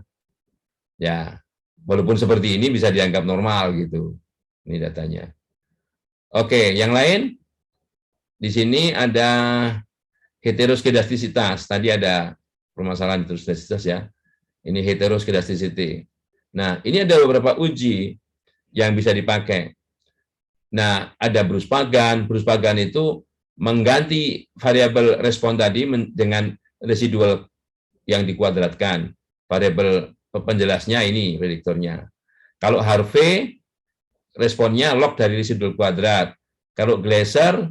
Ya, walaupun seperti ini bisa dianggap normal gitu. Ini datanya. Oke, yang lain di sini ada heteroskedastisitas. Tadi ada permasalahan heteroskedastisitas ya. Ini heteroskedasticity. Nah, ini ada beberapa uji yang bisa dipakai. Nah, ada Bruce Pagan. Bruce Pagan itu mengganti variabel respon tadi dengan residual yang dikuadratkan. Variabel penjelasnya ini prediktornya. Kalau Harvey, responnya log dari residual kuadrat. Kalau Glaser,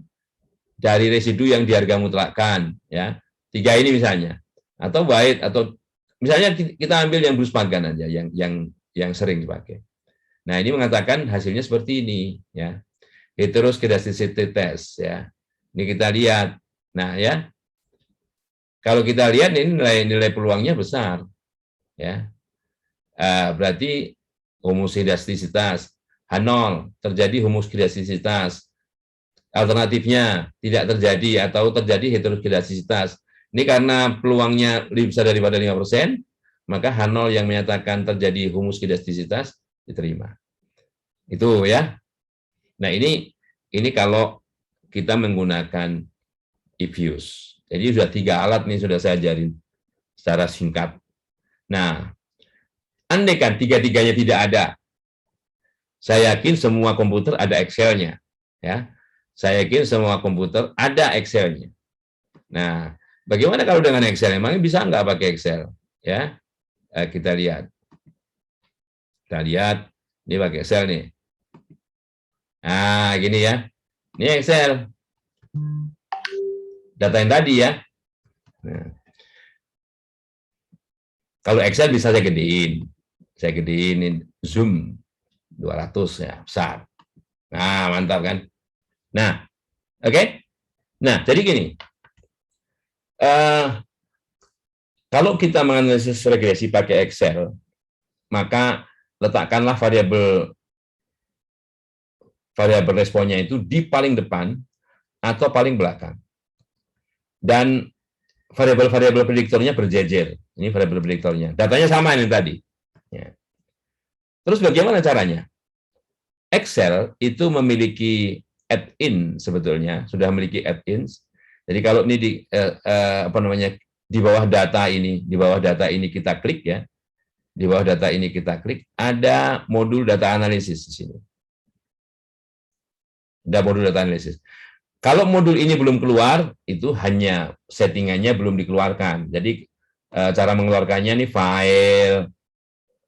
dari residu yang diharga mutlakkan. Ya, 3 ini misalnya. Atau White, atau misalnya kita ambil yang Bruce Pagan aja, yang sering dipakai. Nah, ini mengatakan hasilnya seperti ini. Ya, heteroskedasticity test. Ya, ini kita lihat. Nah, ya, kalau kita lihat ini nilai peluangnya besar. Ya, berarti homoskedastisitas H0 terjadi homoskedastisitas. Alternatifnya tidak terjadi atau terjadi heteroskedastisitas. Ini karena peluangnya lebih besar daripada 5%, maka H0 yang menyatakan terjadi humus kilastisitas diterima. Itu ya. Nah, ini kalau kita menggunakan Evius. Jadi sudah 3 alat nih sudah saya ajarin secara singkat. Nah, andai kan 3-tiganya tidak ada, saya yakin semua komputer ada Excel-nya. Ya, saya yakin semua komputer ada Excel-nya. Nah, bagaimana kalau dengan Excel? Emangnya bisa nggak pakai Excel? Ya, kita lihat. Kita lihat, ini pakai Excel nih. Nah, gini ya. Ini Excel. Data yang tadi ya. Nah, kalau Excel bisa saya gedein. Saya gedein zoom 200 ya, besar. Nah, mantap kan? Nah, oke. Nah, jadi gini. Kalau kita menganalisis regresi pakai Excel, maka letakkanlah variabel responnya itu di paling depan atau paling belakang. Dan variabel prediktornya berjejer. Ini variabel prediktornya. Datanya sama ini tadi. Ya. Terus bagaimana caranya? Excel itu memiliki add-in sebetulnya, sudah memiliki add-ins. Jadi kalau ini di bawah data ini kita klik ya. Di bawah data ini kita klik, ada modul data analisis di sini. Ada modul data analisis. Kalau modul ini belum keluar, itu hanya settingannya belum dikeluarkan. Jadi cara mengeluarkannya nih file,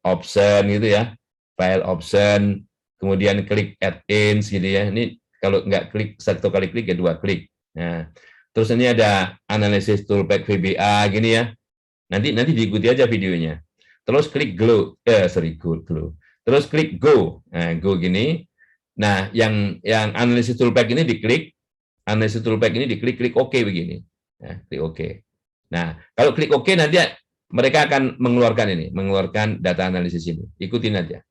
option gitu ya, file option, kemudian klik add-ins gitu ya. Ini kalau nggak klik satu kali klik ya 2 klik. Nah, terus ini ada analisis toolpack VBA gini ya. Nanti diikuti aja videonya. Terus klik glow, glow. Terus klik go. Nah, go gini. Nah, yang analisis toolpack ini diklik. Analisis toolpack ini diklik OK begini. Nah, klik OK. Nah, kalau klik OK nanti mereka akan mengeluarkan data analisis ini. Ikutin aja.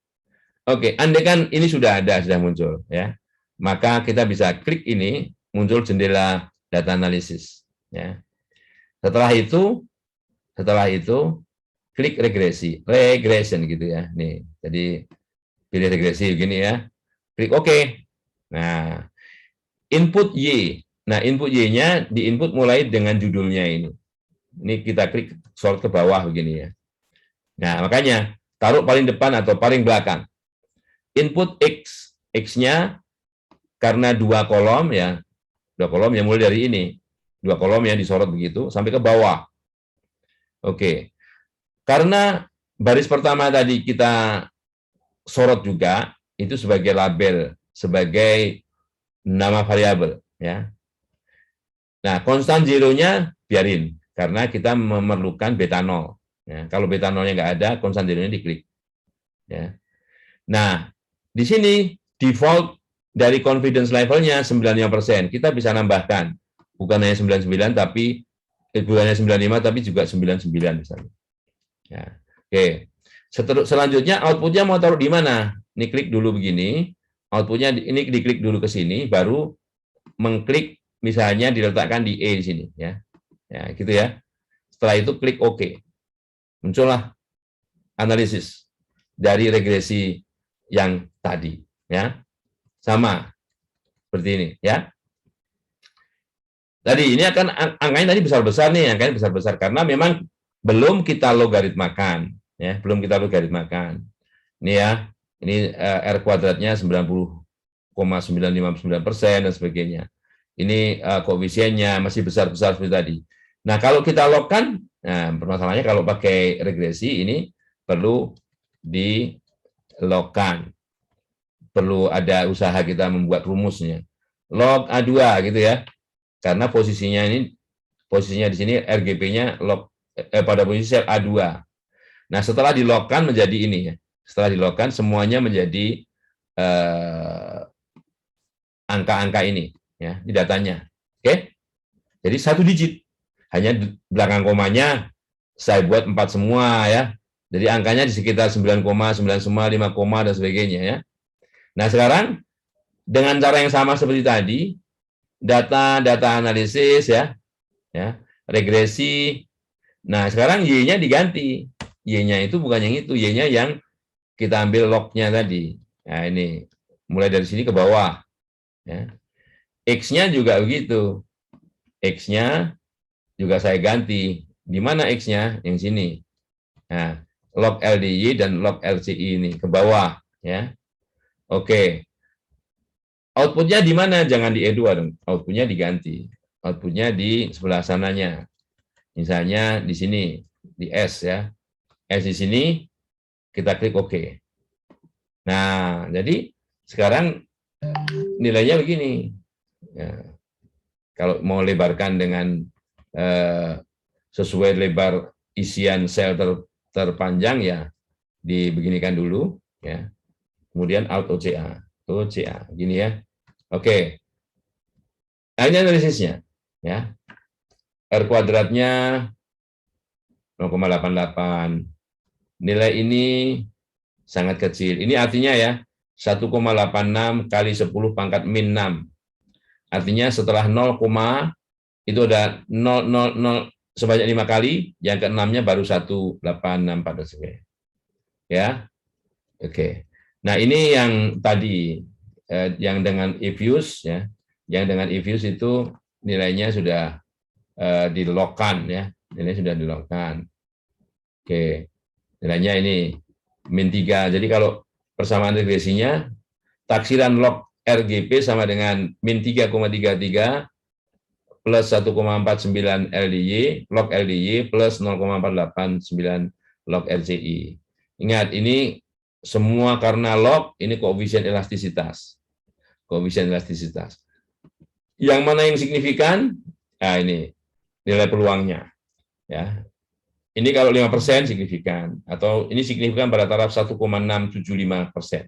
Oke, andai kan ini sudah muncul ya. Maka kita bisa klik ini, muncul jendela data analisis ya. Setelah itu klik regression gitu ya. Nih, jadi pilih regresi begini ya. Klik OK. Nah, input Y. Nah, input Y-nya diinput mulai dengan judulnya ini. Ini kita klik sort ke bawah begini ya. Nah, makanya taruh paling depan atau paling belakang. Input X. X-nya karena 2 kolom ya. 2 kolom yang mulai dari ini. 2 kolom yang disorot begitu sampai ke bawah. Oke. Karena baris pertama tadi kita sorot juga, itu sebagai label, sebagai nama variabel ya. Nah, konstan zeronya biarin karena kita memerlukan beta 0 ya. Kalau beta 0-nya nggak ada, konstan zeronya diklik ya. Nah, di sini default dari confidence levelnya 95%. Kita bisa nambahkan bukan hanya 99 tapi bukan hanya 95 tapi juga 99 misalnya. Ya. Oke. Selanjutnya outputnya mau taruh di mana? Ini klik dulu begini. Outputnya ini diklik dulu ke sini, baru mengklik misalnya diletakkan di E di sini ya. Ya, gitu ya. Setelah itu klik OK. Muncullah analisis dari regresi yang tadi ya. Sama seperti ini ya. Tadi ini akan angkanya tadi besar-besar nih, angkanya besar-besar karena memang belum kita logaritmakan ya, belum kita logaritmakan. Ini ya. Ini R kuadratnya 90,959% dan sebagainya. Ini koefisiennya masih besar-besar seperti tadi. Nah, kalau kita logkan, nah permasalahannya kalau pakai regresi ini perlu di-logkan. Perlu ada usaha kita membuat rumusnya. Log A2 gitu ya. Karena posisinya di sini RGB-nya pada posisi sel A2. Nah, setelah di-logkan menjadi ini ya. Setelah di-logkan semuanya menjadi angka-angka ini ya, di datanya. Oke? Jadi 1 digit. Hanya belakang komanya saya buat 4 semua ya. Jadi angkanya di sekitar 9,9 5, dan sebagainya ya. Nah, sekarang dengan cara yang sama seperti tadi, data analisis ya regresi. Nah, sekarang Y-nya diganti. Y-nya itu bukan yang itu, Y-nya yang kita ambil log-nya tadi. Nah, ini mulai dari sini ke bawah. Ya. X-nya juga begitu. X-nya juga saya ganti. Di mana X-nya? Yang sini. Nah, log LDY dan log LCI ini ke bawah. Ya. Oke. Outputnya di mana? Jangan di E2 dong. Outputnya diganti. Outputnya di sebelah sananya. Misalnya di sini, di S ya. S di sini, kita klik OK. Nah, jadi sekarang nilainya begini. Ya, kalau mau lebarkan dengan sesuai lebar isian sel terpanjang ya dibeginikan dulu ya. Kemudian Alt OCA, gini ya. Oke. Nah, ini analisisnya ya. R kuadratnya 0,88. Nilai ini sangat kecil. Ini artinya ya 1,86 kali 10 pangkat min 6. Artinya setelah 0, itu ada 0, sebanyak 5 kali, yang ke-6-nya baru 1,864 dan sebagainya. Ya. Oke. Nah, ini yang tadi yang dengan eFuse ya. Yang dengan eFuse itu nilainya sudah di-lock-kan ya. Nilainya sudah di-lock-kan. Oke. Nilainya ini min 3. Jadi kalau persamaan regresinya taksiran log RGP sama dengan min 3,33 plus 1,49 LDY, log LDY plus 0,489 log LCI. Ingat, ini semua karena log, ini koefisien elastisitas. Koefisien elastisitas. Yang mana yang signifikan? Nah, ini nilai peluangnya. Ya. Ini kalau 5% signifikan, atau ini signifikan pada taraf 1,675%.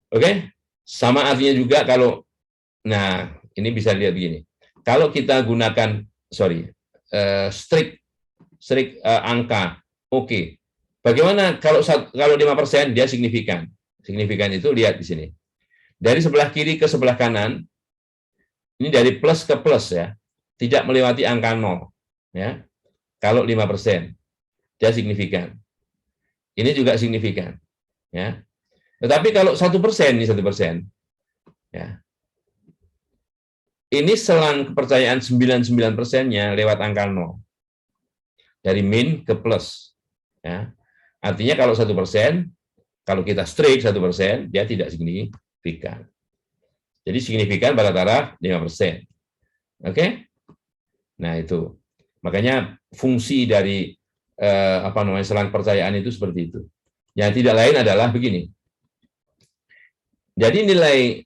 Oke? Sama artinya juga kalau, nah, ini bisa lihat begini. Kalau kita gunakan, strict angka, oke. Bagaimana kalau 5% dia signifikan? Signifikan itu lihat di sini. Dari sebelah kiri ke sebelah kanan, ini dari plus ke plus ya, tidak melewati angka 0. Ya. Kalau 5%, dia signifikan. Ini juga signifikan. Ya. Tetapi kalau 1%, ini 1%, ya, ini selang kepercayaan 99%-nya lewat angka 0. Dari min ke plus. Ya. Artinya kalau 1%, kalau kita strict 1%, dia tidak signifikan. Jadi signifikan pada taraf 5%. Oke? Nah, itu. Makanya fungsi dari selang kepercayaan itu seperti itu. Yang tidak lain adalah begini. Jadi nilai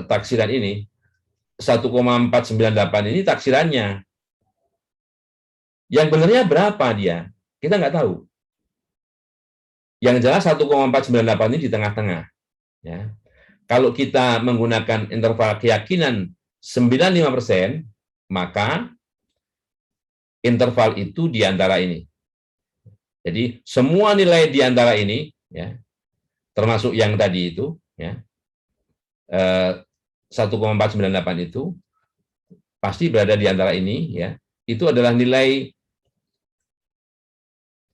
taksiran ini 1,498 ini taksirannya. Yang benarnya berapa dia? Kita nggak tahu. Yang jelas 1,498 ini di tengah-tengah. Ya. Kalau kita menggunakan interval keyakinan 95%, maka interval itu di antara ini. Jadi semua nilai di antara ini, ya, termasuk yang tadi itu, ya, 1,498 itu pasti berada di antara ini, ya. Itu adalah nilai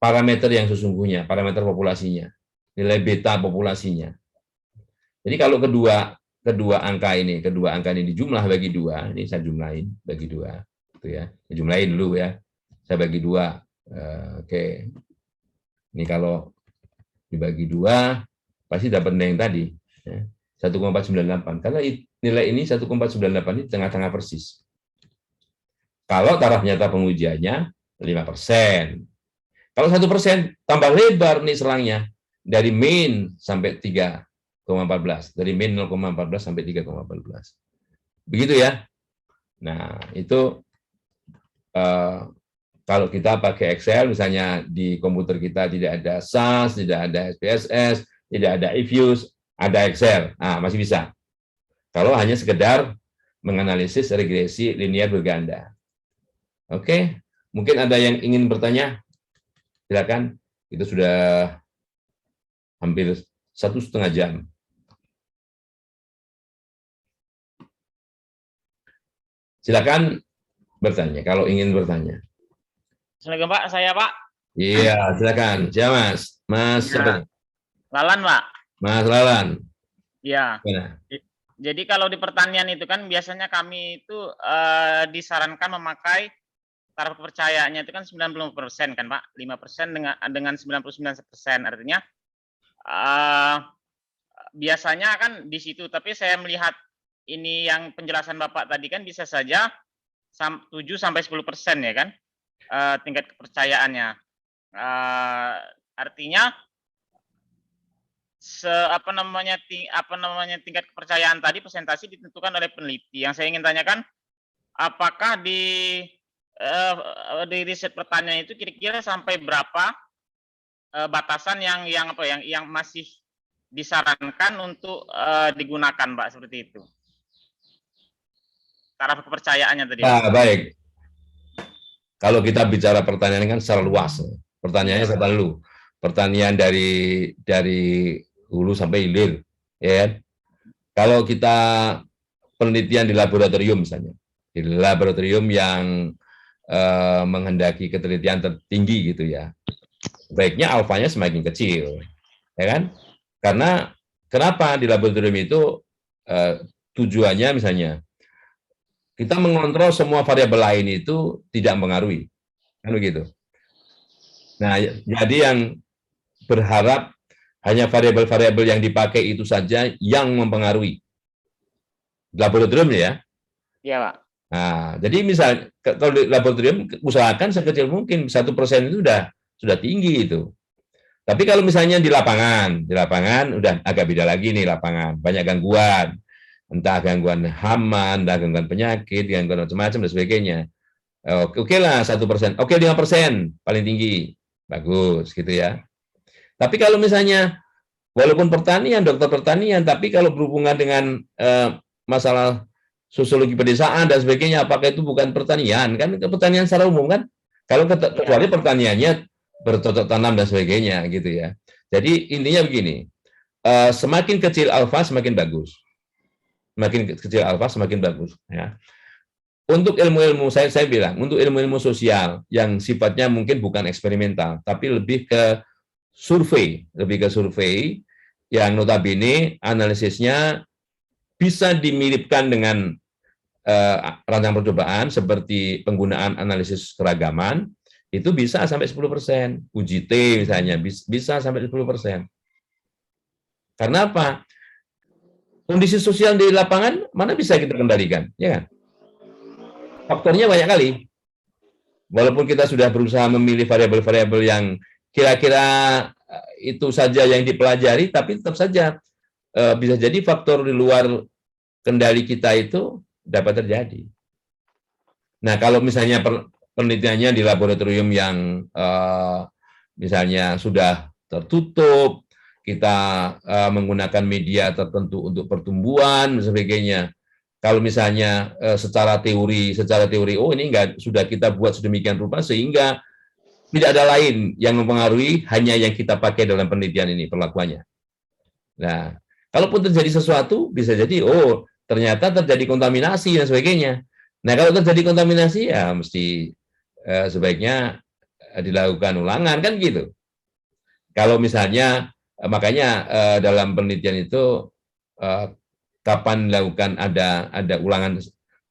parameter yang sesungguhnya, parameter populasinya, nilai beta populasinya. Jadi kalau kedua angka ini dijumlah bagi 2, ini saya jumlahin bagi 2, gitu ya. Saya jumlahin dulu ya. Saya bagi 2. Oke. Ini kalau dibagi 2 pasti dapat yang tadi, ya. 1,498. Karena nilai ini 1,498 ini tengah-tengah persis. Kalau taraf nyata pengujiannya 5%. Kalau 1% tambah lebar nih selangnya dari min sampai 3,14. Dari min 0,14 sampai 3,14. Begitu ya. Nah, itu kalau kita pakai Excel, misalnya di komputer kita tidak ada SAS, tidak ada SPSS, tidak ada eFuse, ada Excel. Nah, masih bisa. Kalau hanya sekedar menganalisis regresi linear berganda. Oke, mungkin ada yang ingin bertanya? Silakan. Itu sudah hampir 1,5 jam. Silakan bertanya, kalau ingin bertanya. Assalamualaikum Pak, saya Pak. Iya, silakan. Ya, Mas. Mas siapa Ya, nih? Lalan Pak. Mas Lalan. Ya. Gimana? Jadi kalau di pertanian itu kan biasanya kami itu disarankan memakai taraf kepercayaannya itu kan 90% kan Pak, 5% dengan 99%. Artinya biasanya kan di situ, tapi saya melihat ini yang penjelasan Bapak tadi kan bisa saja 7-10% ya kan tingkat kepercayaannya. Artinya tingkat kepercayaan tadi presentasi ditentukan oleh peneliti. Yang saya ingin tanyakan, apakah di riset pertanian itu kira-kira sampai berapa batasan yang masih disarankan untuk digunakan, Pak, seperti itu? Taraf kepercayaannya tadi. Ah, baik. Kalau kita bicara pertanian kan secara luas. Pertanyaannya saya dulu. Pertanian dari hulu sampai hilir, ya kan? Kalau kita penelitian di laboratorium misalnya, di laboratorium yang menghendaki ketelitian tertinggi gitu ya, baiknya alfanya semakin kecil, ya kan? Karena kenapa di laboratorium itu tujuannya misalnya kita mengontrol semua variabel lain itu tidak mempengaruhi, kan begitu. Nah, jadi yang berharap hanya variabel-variabel yang dipakai itu saja yang mempengaruhi laboratorium ya. Iya, Pak. Nah, jadi misal kalau di laboratorium usahakan sekecil mungkin 1% itu sudah tinggi itu. Tapi kalau misalnya di lapangan udah agak beda lagi nih lapangan, banyak gangguan, entah gangguan hama, entah gangguan penyakit, gangguan macam-macam dan sebagainya. Oke lah 1%, oke 5% paling tinggi, bagus gitu ya. Tapi kalau misalnya walaupun pertanian, dokter pertanian, tapi kalau berhubungan dengan masalah sosiologi pedesaan dan sebagainya, apakah itu bukan pertanian? Kan pertanian secara umum kan? Kalau kecuali pertaniannya bercocok tanam dan sebagainya gitu ya. Jadi intinya begini, semakin kecil alfa semakin bagus. Semakin kecil alfa semakin bagus. Ya. Untuk ilmu-ilmu, saya bilang, untuk ilmu-ilmu sosial yang sifatnya mungkin bukan eksperimental, tapi lebih ke survei yang notabene analisisnya bisa dimiripkan dengan rancang percobaan seperti penggunaan analisis keragaman, itu bisa sampai 10%. Uji T misalnya bisa sampai 10%. Karena apa? Kondisi sosial di lapangan mana bisa kita kendalikan, ya kan? Faktornya banyak kali. Walaupun kita sudah berusaha memilih variabel-variabel yang kira-kira itu saja yang dipelajari, tapi tetap saja bisa jadi faktor di luar kendali kita itu dapat terjadi. Nah, kalau misalnya penelitiannya di laboratorium yang misalnya sudah tertutup, kita menggunakan media tertentu untuk pertumbuhan dan sebagainya. Kalau misalnya secara teori, oh ini sudah kita buat sedemikian rupa sehingga tidak ada lain yang mempengaruhi, hanya yang kita pakai dalam penelitian ini perlakuannya. Nah, kalaupun terjadi sesuatu, bisa jadi, oh ternyata terjadi kontaminasi dan sebagainya. Nah, kalau terjadi kontaminasi, ya mesti sebaiknya dilakukan ulangan, kan gitu. Kalau misalnya, makanya dalam penelitian itu, kapan dilakukan ada ulangan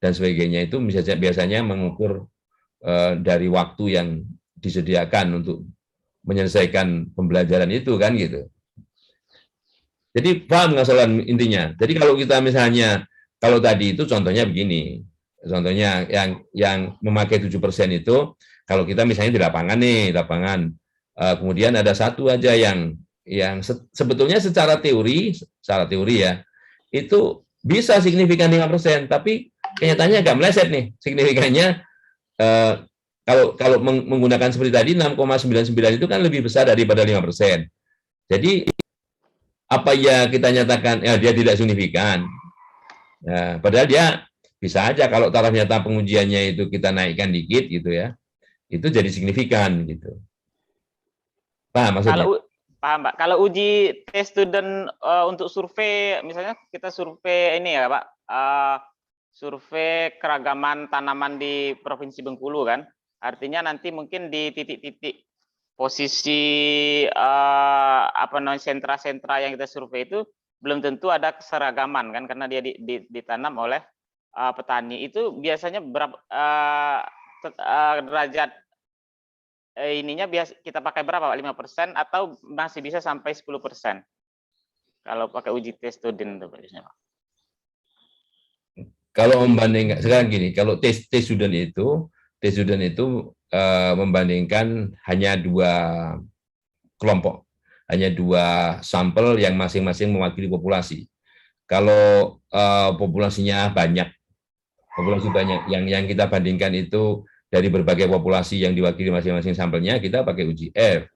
dan sebagainya, itu biasanya mengukur dari waktu yang disediakan untuk menyelesaikan pembelajaran itu, kan gitu. Jadi paham nggak soal intinya? Jadi kalau kita misalnya, kalau tadi itu contohnya begini, contohnya yang memakai 7% itu, kalau kita misalnya di lapangan, kemudian ada satu aja yang sebetulnya secara teori ya, itu bisa signifikan 5%, tapi kenyataannya agak meleset nih signifikannya. Kalau menggunakan seperti tadi 6,99 itu kan lebih besar daripada 5%. Jadi apa ya kita nyatakan dia tidak signifikan. Nah, padahal dia bisa aja kalau taraf nyata pengujiannya itu kita naikkan dikit gitu ya, itu jadi signifikan gitu. Paham maksudnya? Paham, Pak. Kalau uji tes student untuk survei, misalnya kita survei ini ya, Pak, survei keragaman tanaman di Provinsi Bengkulu kan. Artinya nanti mungkin di titik-titik posisi sentra-sentra yang kita survei itu belum tentu ada keseragaman kan, karena dia ditanam oleh petani. Itu biasanya berapa derajat ininya kita pakai berapa Pak? 5% atau masih bisa sampai 10%? Kalau pakai uji tes student itu biasanya Pak. Kalau membandingkan sekarang gini, kalau tes student itu membandingkan hanya 2 kelompok, hanya 2 sampel yang masing-masing mewakili populasi. Kalau populasi banyak yang kita bandingkan itu dari berbagai populasi yang diwakili masing-masing sampelnya, kita pakai uji F.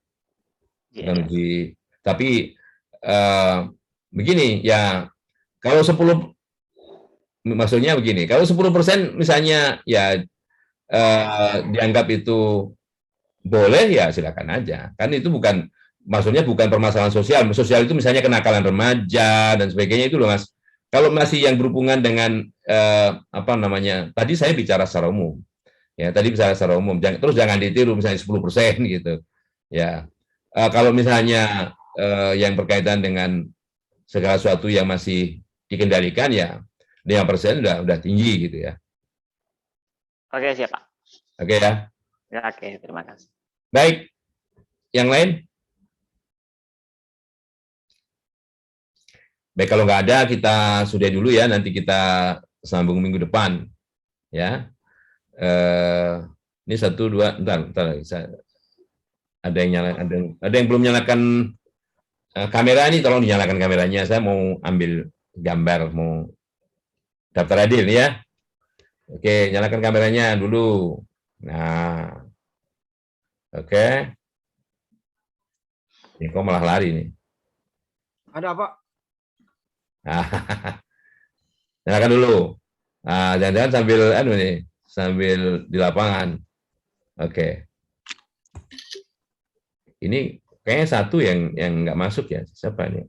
Tapi begini ya, kalau 10, maksudnya begini, kalau 10% misalnya ya dianggap itu boleh, ya silakan aja. Kan itu maksudnya bukan permasalahan sosial. Sosial itu misalnya kenakalan remaja dan sebagainya itu loh Mas. Kalau masih yang berhubungan dengan tadi saya bicara secara umum. Ya, tadi bicara secara umum. Terus jangan ditiru misalnya 10% gitu. Ya. Kalau misalnya yang berkaitan dengan segala sesuatu yang masih dikendalikan, ya 5% udah tinggi gitu ya. Oke, siap Pak. Oke ya. Ya, oke, terima kasih. Baik. Yang lain? Baik, kalau nggak ada kita sudah dulu ya, nanti kita sambung minggu depan. Ya. Ini 1, 2, bentar, ada yang belum nyalakan kamera ini, tolong dinyalakan kameranya. Saya mau ambil gambar, mau daftar adil ya. Oke, nyalakan kameranya dulu. Nah, oke. Ini kok malah lari nih. Ada Pak. Nyalakan dulu. Nah, jangan-jangan sambil di lapangan. Oke. Ini kayaknya 1 yang nggak masuk ya. Siapa ini?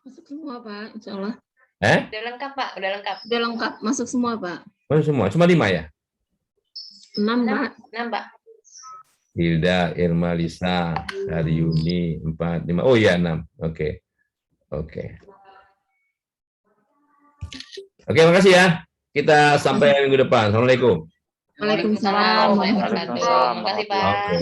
Masuk semua Pak, insya Allah. Udah lengkap Pak, udah lengkap. Udah lengkap, masuk semua Pak. Masuk semua, cuma 5 ya? 6 Pak. 6 Pak. Hilda, Irma, Lisa, Haryuni, 4, 5. Oh iya, 6. Oke. Oke, makasih ya. Kita sampai minggu depan. Assalamualaikum. Waalaikumsalam warahmatullahi wabarakatuh. Terima kasih Pak. Oke.